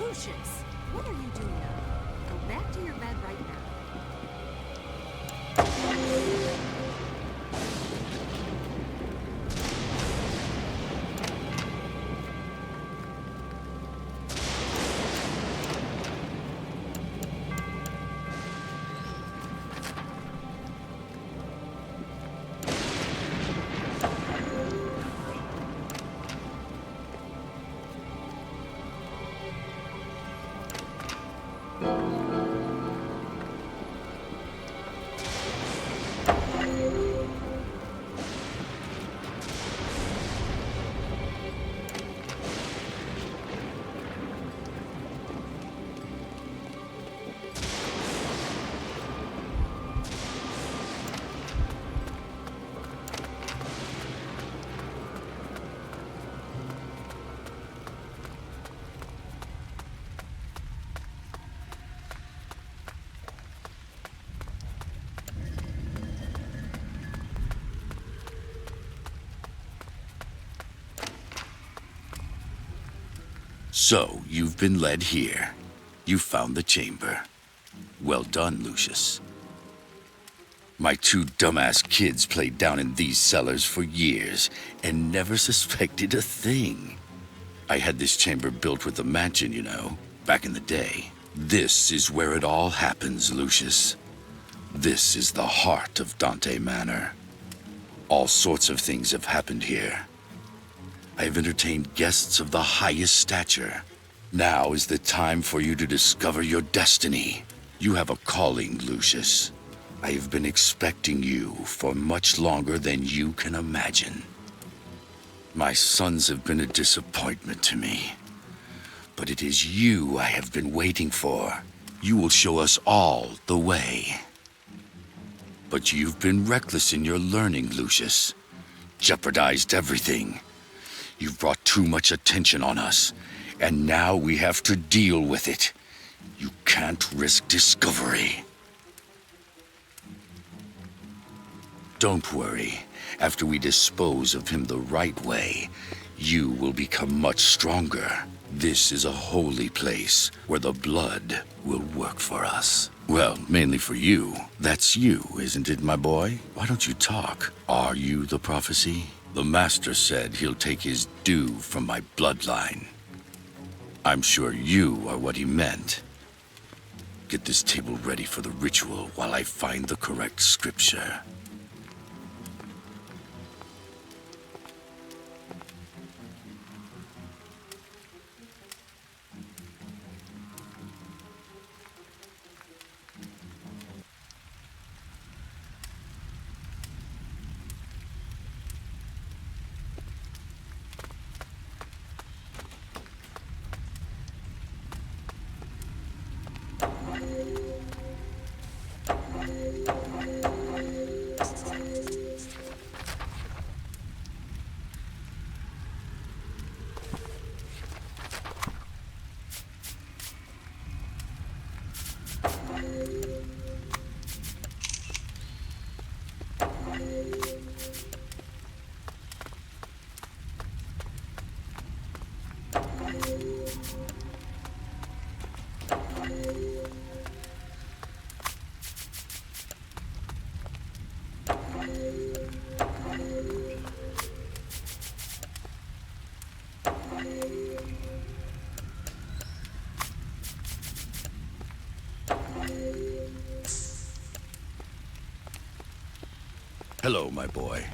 Lucius, what are you doing up? Go back to your bed right now. So, you've been led here. You found the chamber. Well done, Lucius. My two dumbass kids played down in these cellars for years and never suspected a thing. I had this chamber built with the mansion, you know, back in the day. This is where it all happens, Lucius. This is the heart of Dante Manor. All sorts of things have happened here. I have entertained guests of the highest stature. Now is the time for you to discover your destiny. You have a calling, Lucius. I have been expecting you for much longer than you can imagine. My sons have been a disappointment to me. But it is you I have been waiting for. You will show us all the way. But you've been reckless in your learning, Lucius. Jeopardized everything. You've brought too much attention on us, and now we have to deal with it. You can't risk discovery. Don't worry. After we dispose of him the right way, you will become much stronger. This is a holy place where the blood will work for us. Well, mainly for you. That's you, isn't it, my boy? Why don't you talk? Are you the prophecy? The master said he'll take his due from my bloodline. I'm sure you are what he meant. Get this table ready for the ritual while I find the correct scripture. Hello, my boy.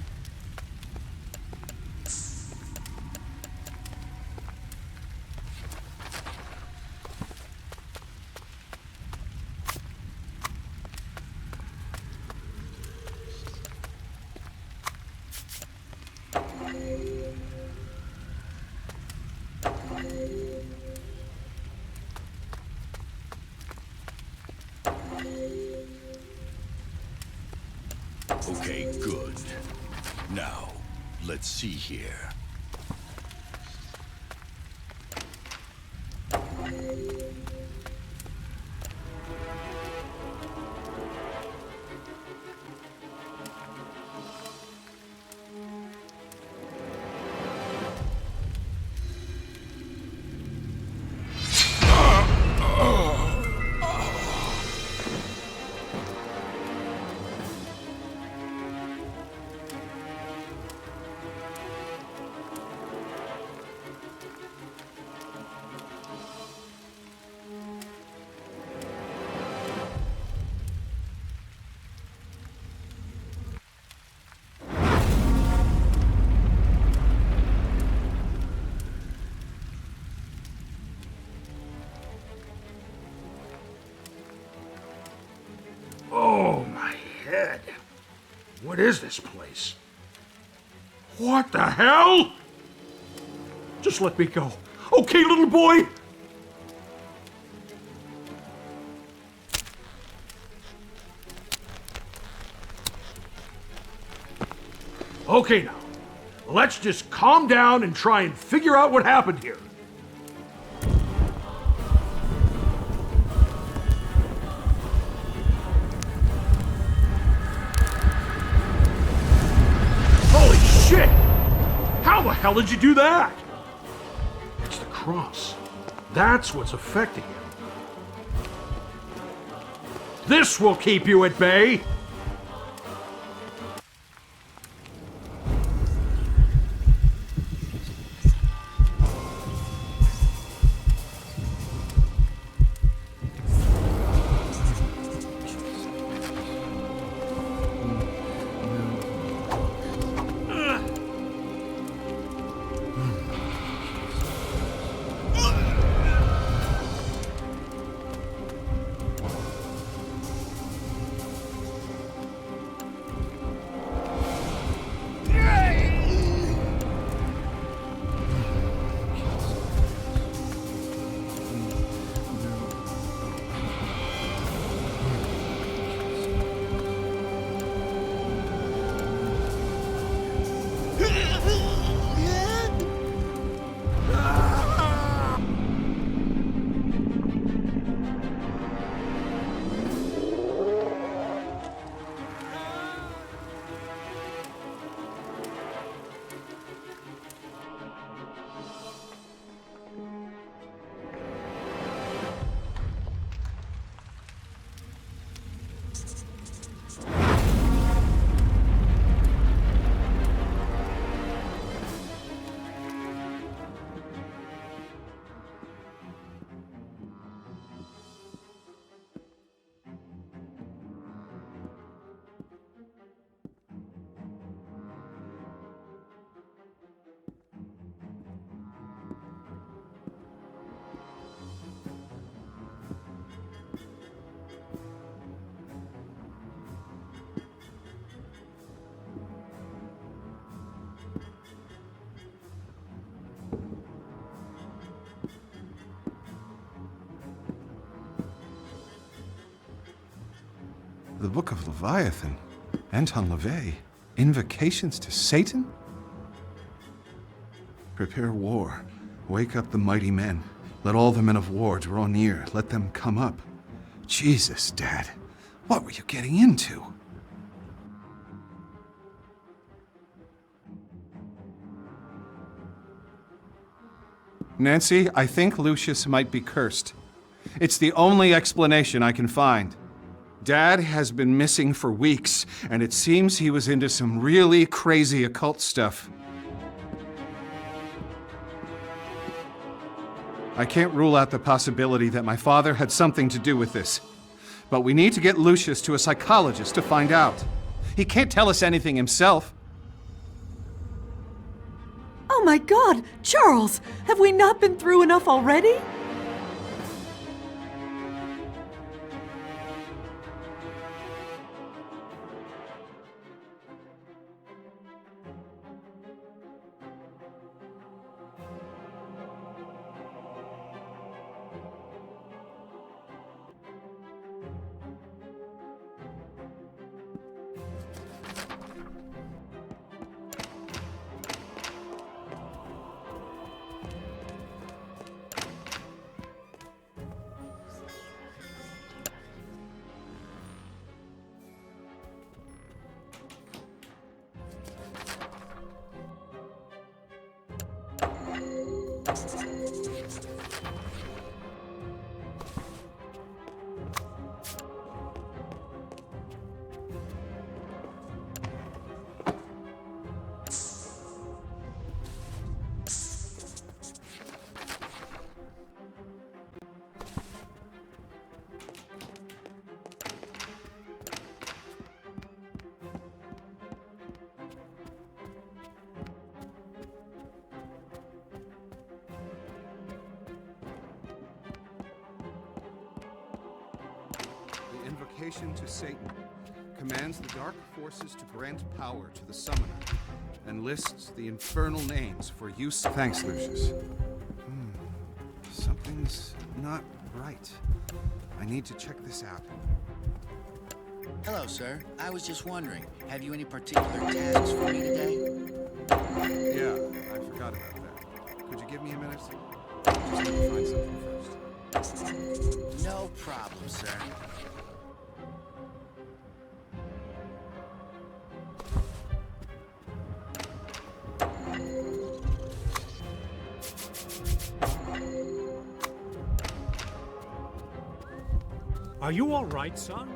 Okay, good. Now, let's see here. Oh, my head. What is this place? What the hell? Just let me go. Okay, little boy? Okay, now. Let's just calm down and try and figure out what happened here. Shit! How the hell did you do that? It's the cross. That's what's affecting him. This will keep you at bay! The Book of Leviathan? Anton LaVey? Invocations to Satan? Prepare war. Wake up the mighty men. Let all the men of war draw near. Let them come up. Jesus, Dad. What were you getting into? Nancy, I think Lucius might be cursed. It's the only explanation I can find. Dad has been missing for weeks, and it seems he was into some really crazy occult stuff. I can't rule out the possibility that my father had something to do with this. But we need to get Lucius to a psychologist to find out. He can't tell us anything himself. Oh my God! Charles! Have we not been through enough already? Invocation to Satan commands the dark forces to grant power to the summoner and lists the infernal names for use. Thanks, Lucius. Something's not right. I need to check this out. Hello, sir. I was just wondering, have you any particular tasks for me today? Yeah, I forgot about that. Could you give me a minute? Just let me find something first. No problem, sir. Are you all right, son?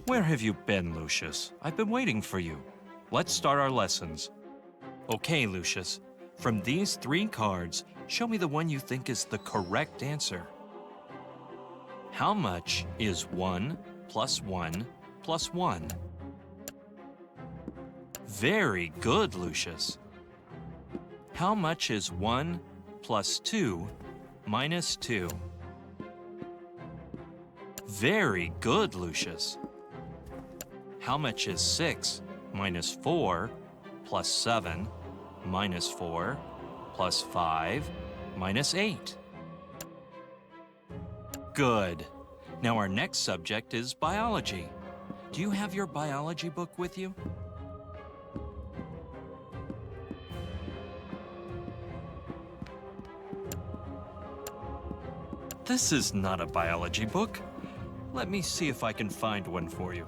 Where have you been, Lucius? I've been waiting for you. Let's start our lessons. Okay, Lucius. From these 3 cards, show me the one you think is the correct answer. How much is 1 plus 1 plus 1? Very good, Lucius. How much is 1 plus 2 minus 2? Very good, Lucius. How much is 6 minus 4 plus 7 minus 4 plus 5 minus 8? Good. Now our next subject is biology. Do you have your biology book with you? This is not a biology book. Let me see if I can find one for you.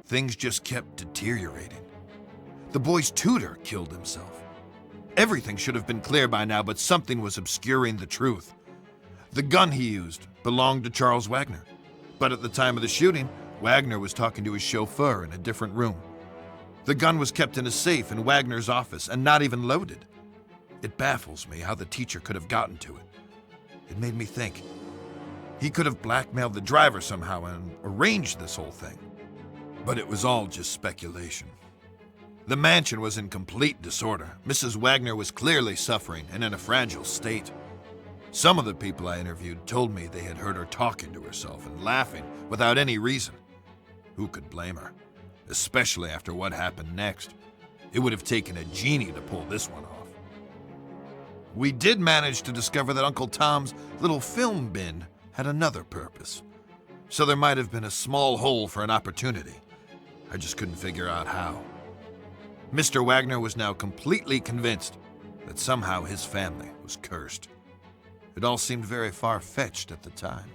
Things just kept deteriorating. The boy's tutor killed himself. Everything should have been clear by now, but something was obscuring the truth. The gun he used belonged to Charles Wagner. But at the time of the shooting, Wagner was talking to his chauffeur in a different room. The gun was kept in a safe in Wagner's office and not even loaded. It baffles me how the teacher could have gotten to it. It made me think. He could have blackmailed the driver somehow and arranged this whole thing. But it was all just speculation. The mansion was in complete disorder. Mrs. Wagner was clearly suffering and in a fragile state. Some of the people I interviewed told me they had heard her talking to herself and laughing without any reason. Who could blame her? Especially after what happened next. It would have taken a genie to pull this one off. We did manage to discover that Uncle Tom's little film bin had another purpose. So there might have been a small hole for an opportunity. I just couldn't figure out how. Mr. Wagner was now completely convinced that somehow his family was cursed. It all seemed very far-fetched at the time.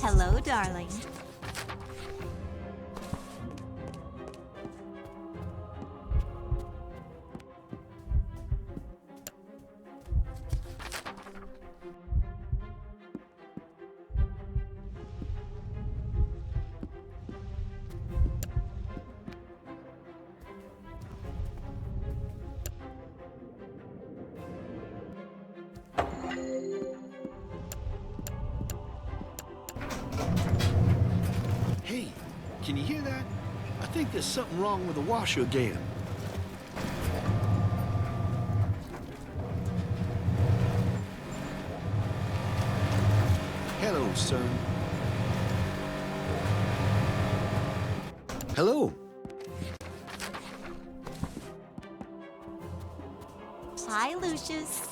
Hello, darling. can you hear that? I think there's something wrong with the washer again. Hello, son. Hello. Hi, Lucius.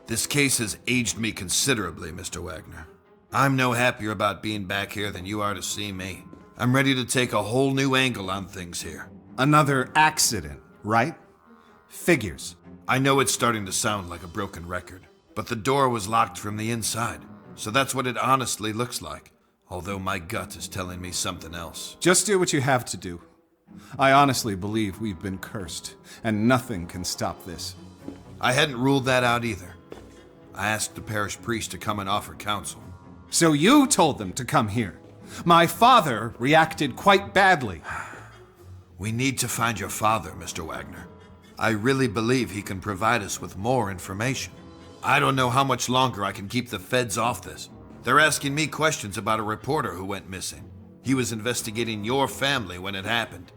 This case has aged me considerably, Mr. Wagner. I'm no happier about being back here than you are to see me. I'm ready to take a whole new angle on things here. Another accident, right? Figures. I know it's starting to sound like a broken record, but the door was locked from the inside, so that's what it honestly looks like, although my gut is telling me something else. Just do what you have to do. I honestly believe we've been cursed, and nothing can stop this. I hadn't ruled that out either. I asked the parish priest to come and offer counsel. So you told them to come here. My father reacted quite badly. We need to find your father, Mr. Wagner. I really believe he can provide us with more information. I don't know how much longer I can keep the feds off this. They're asking me questions about a reporter who went missing. He was investigating your family when it happened.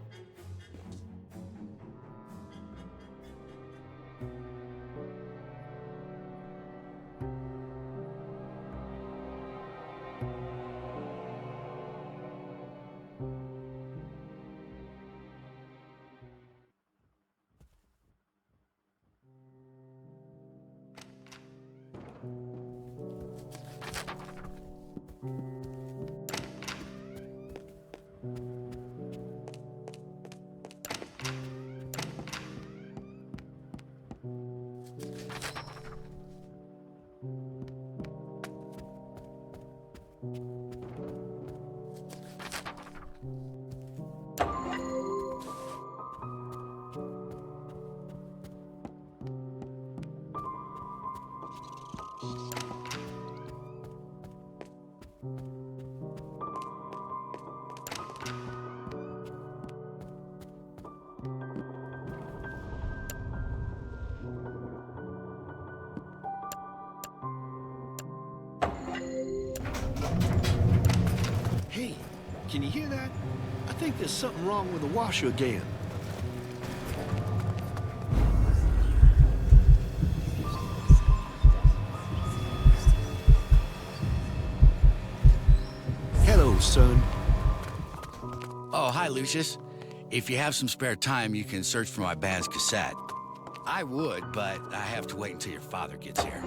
Hey, can you hear that? I think there's something wrong with the washer again. Hello, son. Oh, hi, Lucius. If you have some spare time, you can search for my band's cassette. I would, but I have to wait until your father gets here.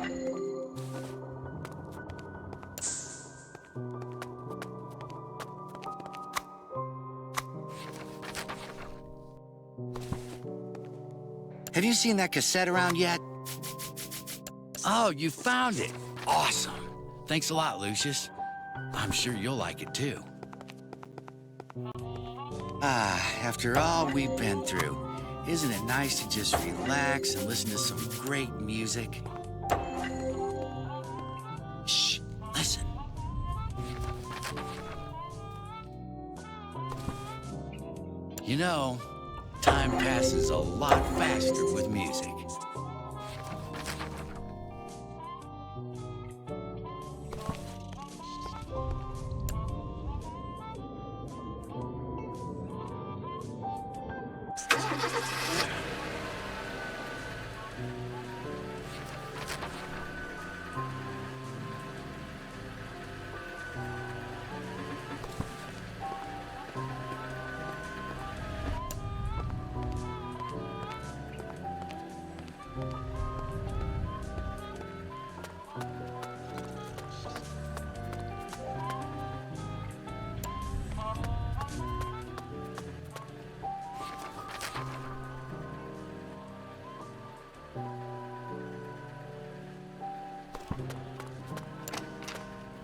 Have you seen that cassette around yet? Oh, you found it. Awesome. Thanks a lot, Lucius. I'm sure you'll like it too. After all we've been through, isn't it nice to just relax and listen to some great music? Shh, listen. You know, time passes a lot faster with music.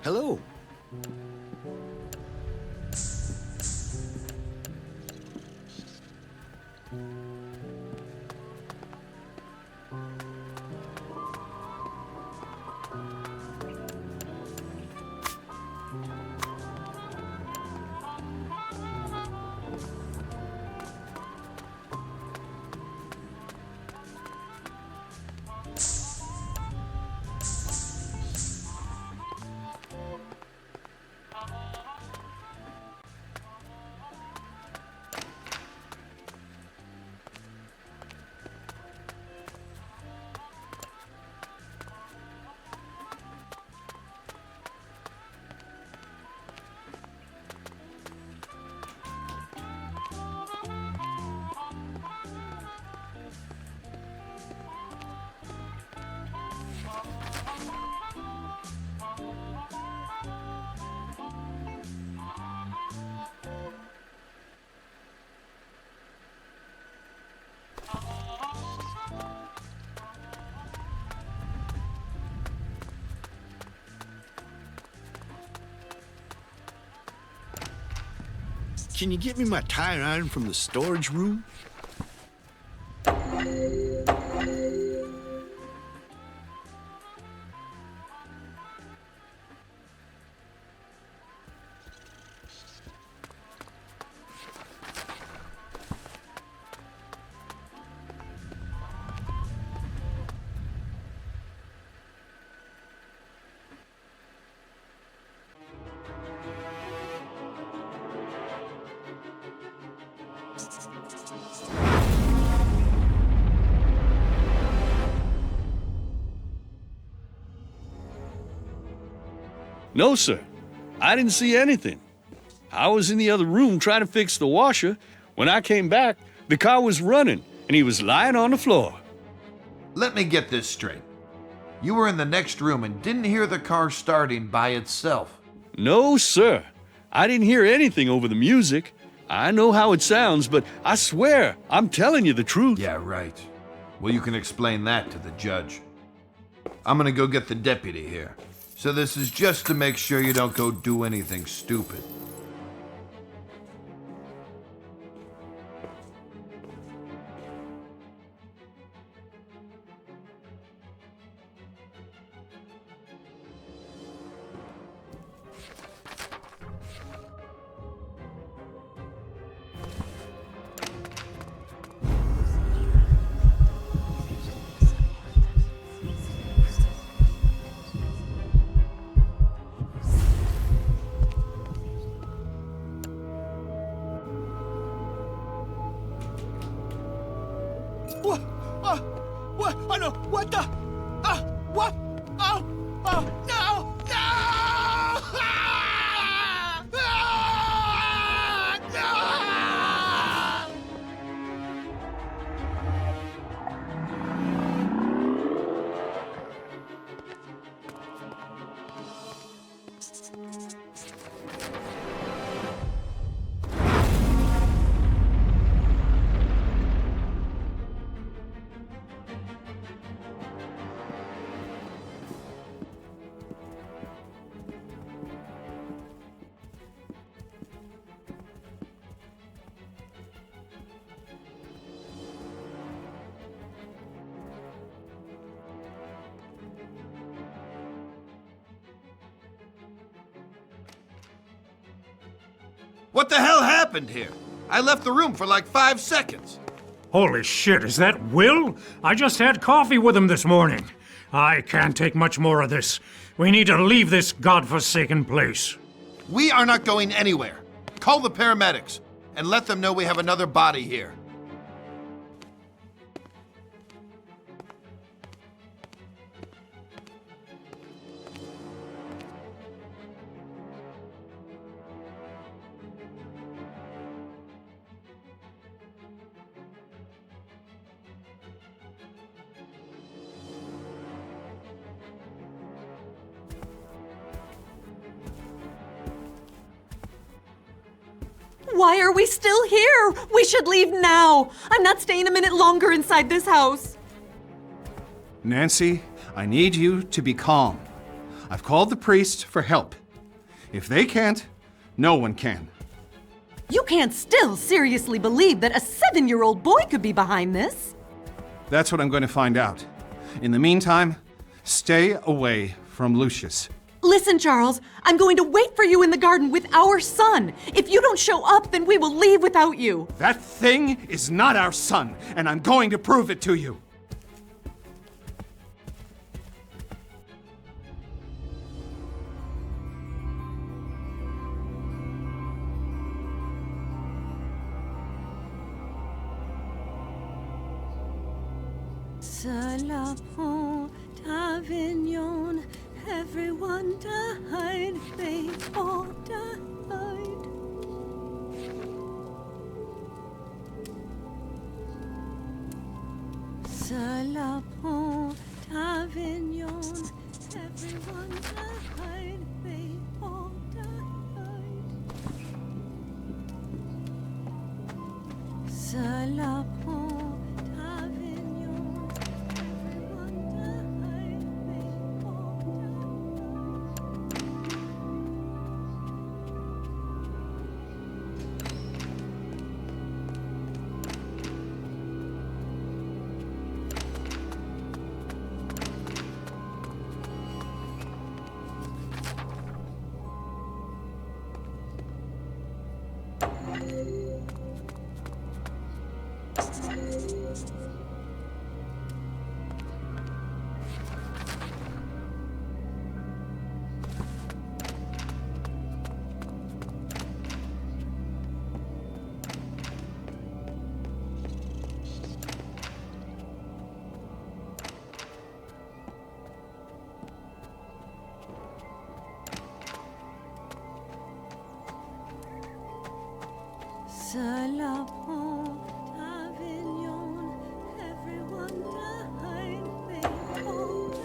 Hello. Can you get me my tire iron from the storage room? No, sir. I didn't see anything. I was in the other room trying to fix the washer. When I came back, the car was running, and he was lying on the floor. Let me get this straight. You were in the next room and didn't hear the car starting by itself. No, sir. I didn't hear anything over the music. I know how it sounds, but I swear, I'm telling you the truth. Yeah, right. Well, you can explain that to the judge. I'm gonna go get the deputy here. So this is just to make sure you don't go do anything stupid. What? Oh no! What the? What? Oh! Oh! No! No! What the hell happened here? I left the room for like 5 seconds. Holy shit, is that Will? I just had coffee with him this morning. I can't take much more of this. We need to leave this godforsaken place. We are not going anywhere. Call the paramedics and let them know we have another body here. Why are we still here? We should leave now. I'm not staying a minute longer inside this house. Nancy, I need you to be calm. I've called the priest for help. If they can't, no one can. You can't still seriously believe that a 7-year-old boy could be behind this. That's what I'm going to find out. In the meantime, stay away from Lucius. Listen, Charles, I'm going to wait for you in the garden with our son. If you don't show up, then we will leave without you. That thing is not our son, and I'm going to prove it to you. Salapon, Tavignon, everyone died, they all died. Salapon, Tavignon, everyone died, they all died. Salapon. Salapon, Avignon, everyone died, they all died.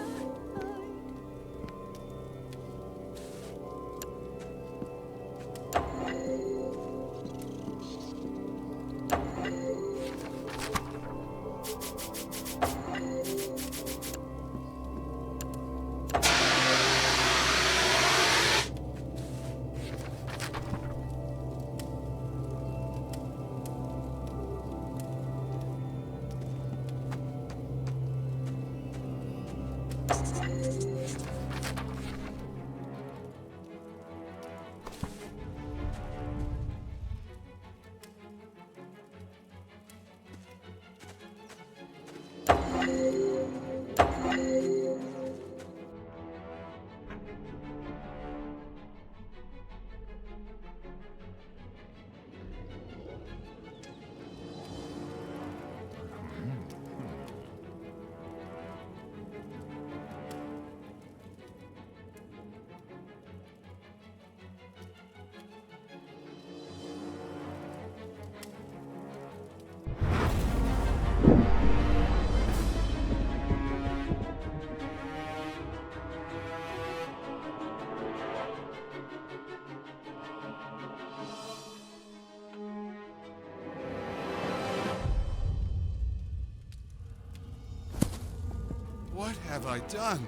What have I done?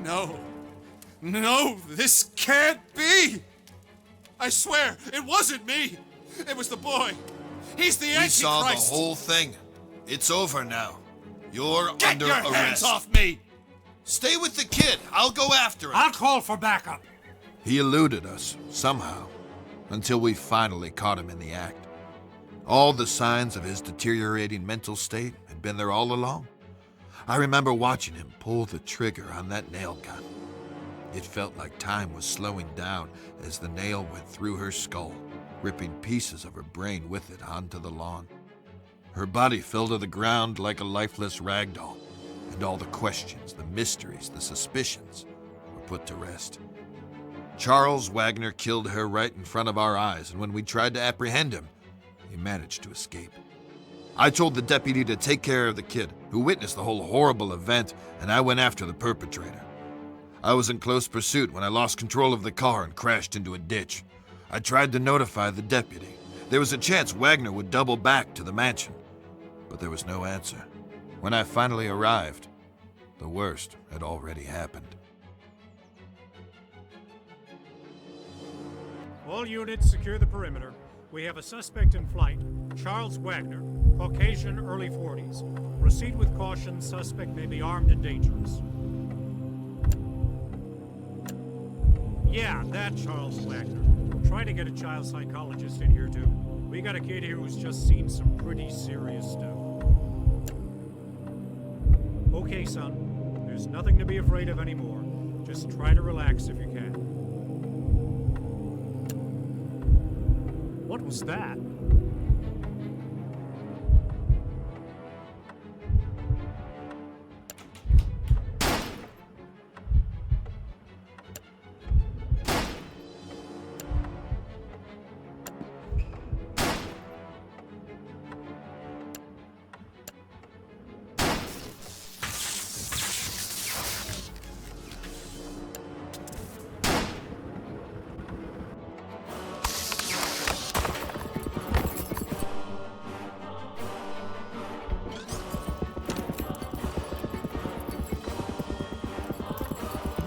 No. No, this can't be! I swear, it wasn't me! It was the boy! He's the Antichrist! We saw the whole thing. It's over now. You're under arrest. Get your hands off me! Stay with the kid. I'll go after him. I'll call for backup. He eluded us, somehow, until we finally caught him in the act. All the signs of his deteriorating mental state had been there all along. I remember watching him pull the trigger on that nail gun. It felt like time was slowing down as the nail went through her skull, ripping pieces of her brain with it onto the lawn. Her body fell to the ground like a lifeless rag doll, and all the questions, the mysteries, the suspicions were put to rest. Charles Wagner killed her right in front of our eyes, and when we tried to apprehend him, he managed to escape. I told the deputy to take care of the kid, who witnessed the whole horrible event, and I went after the perpetrator. I was in close pursuit when I lost control of the car and crashed into a ditch. I tried to notify the deputy. There was a chance Wagner would double back to the mansion, but there was no answer. When I finally arrived, the worst had already happened. All units secure the perimeter. We have a suspect in flight, Charles Wagner, Caucasian, early 40s. Proceed with caution. Suspect may be armed and dangerous. Yeah, that Charles Wagner. Try to get a child psychologist in here, too. We got a kid here who's just seen some pretty serious stuff. Okay, son. There's nothing to be afraid of anymore. Just try to relax if you can. What was that?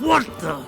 What the?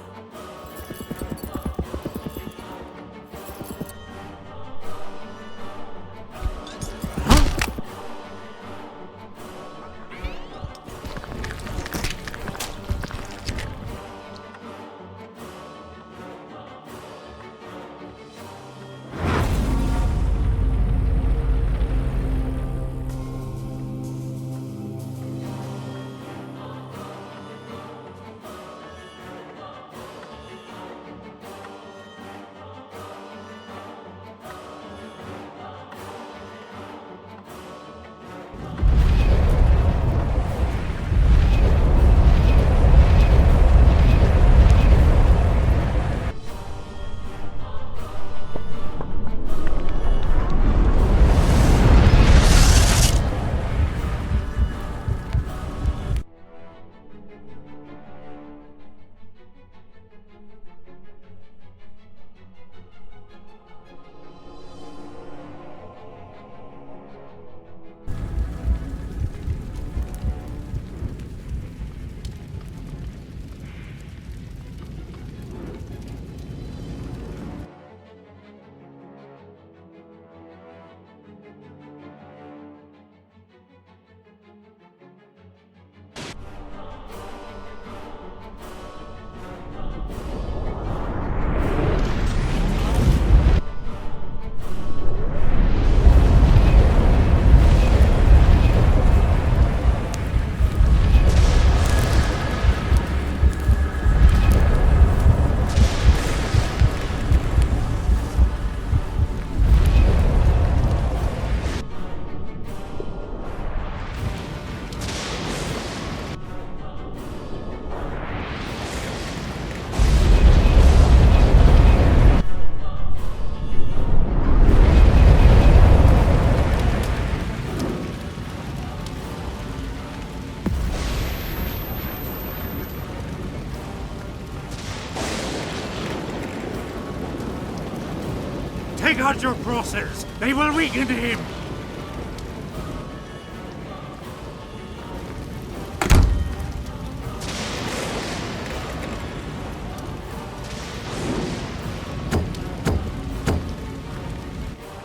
Take out your crosshairs! They will weaken him!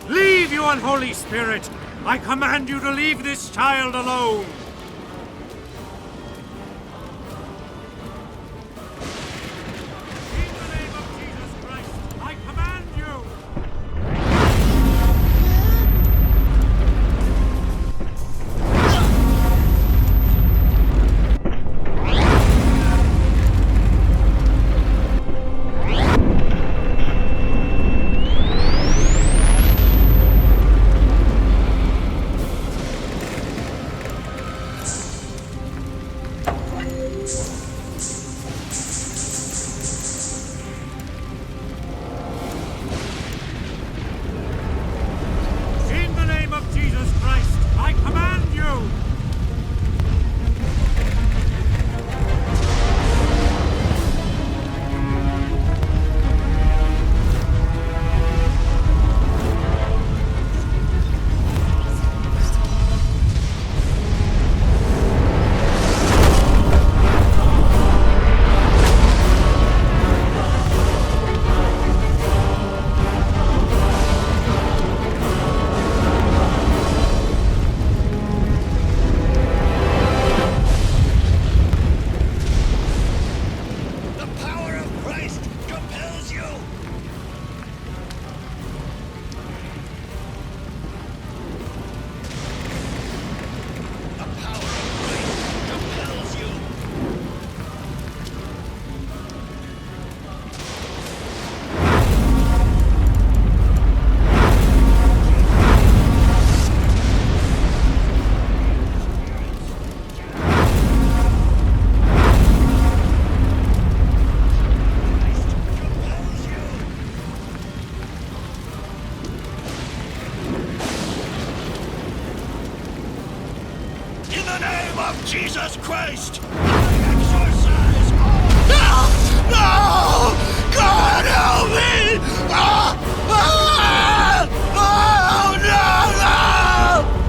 Leave, you unholy spirit! I command you to leave this child alone! Jesus Christ! Exorcise all! No! No! God help me! Ah! Ah! Oh, no! No!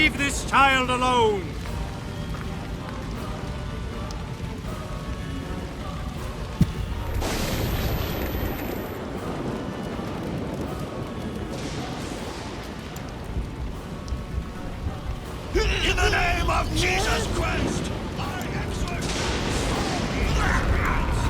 Leave this child alone! In the name of Jesus Christ, I exorcise all evil spirits.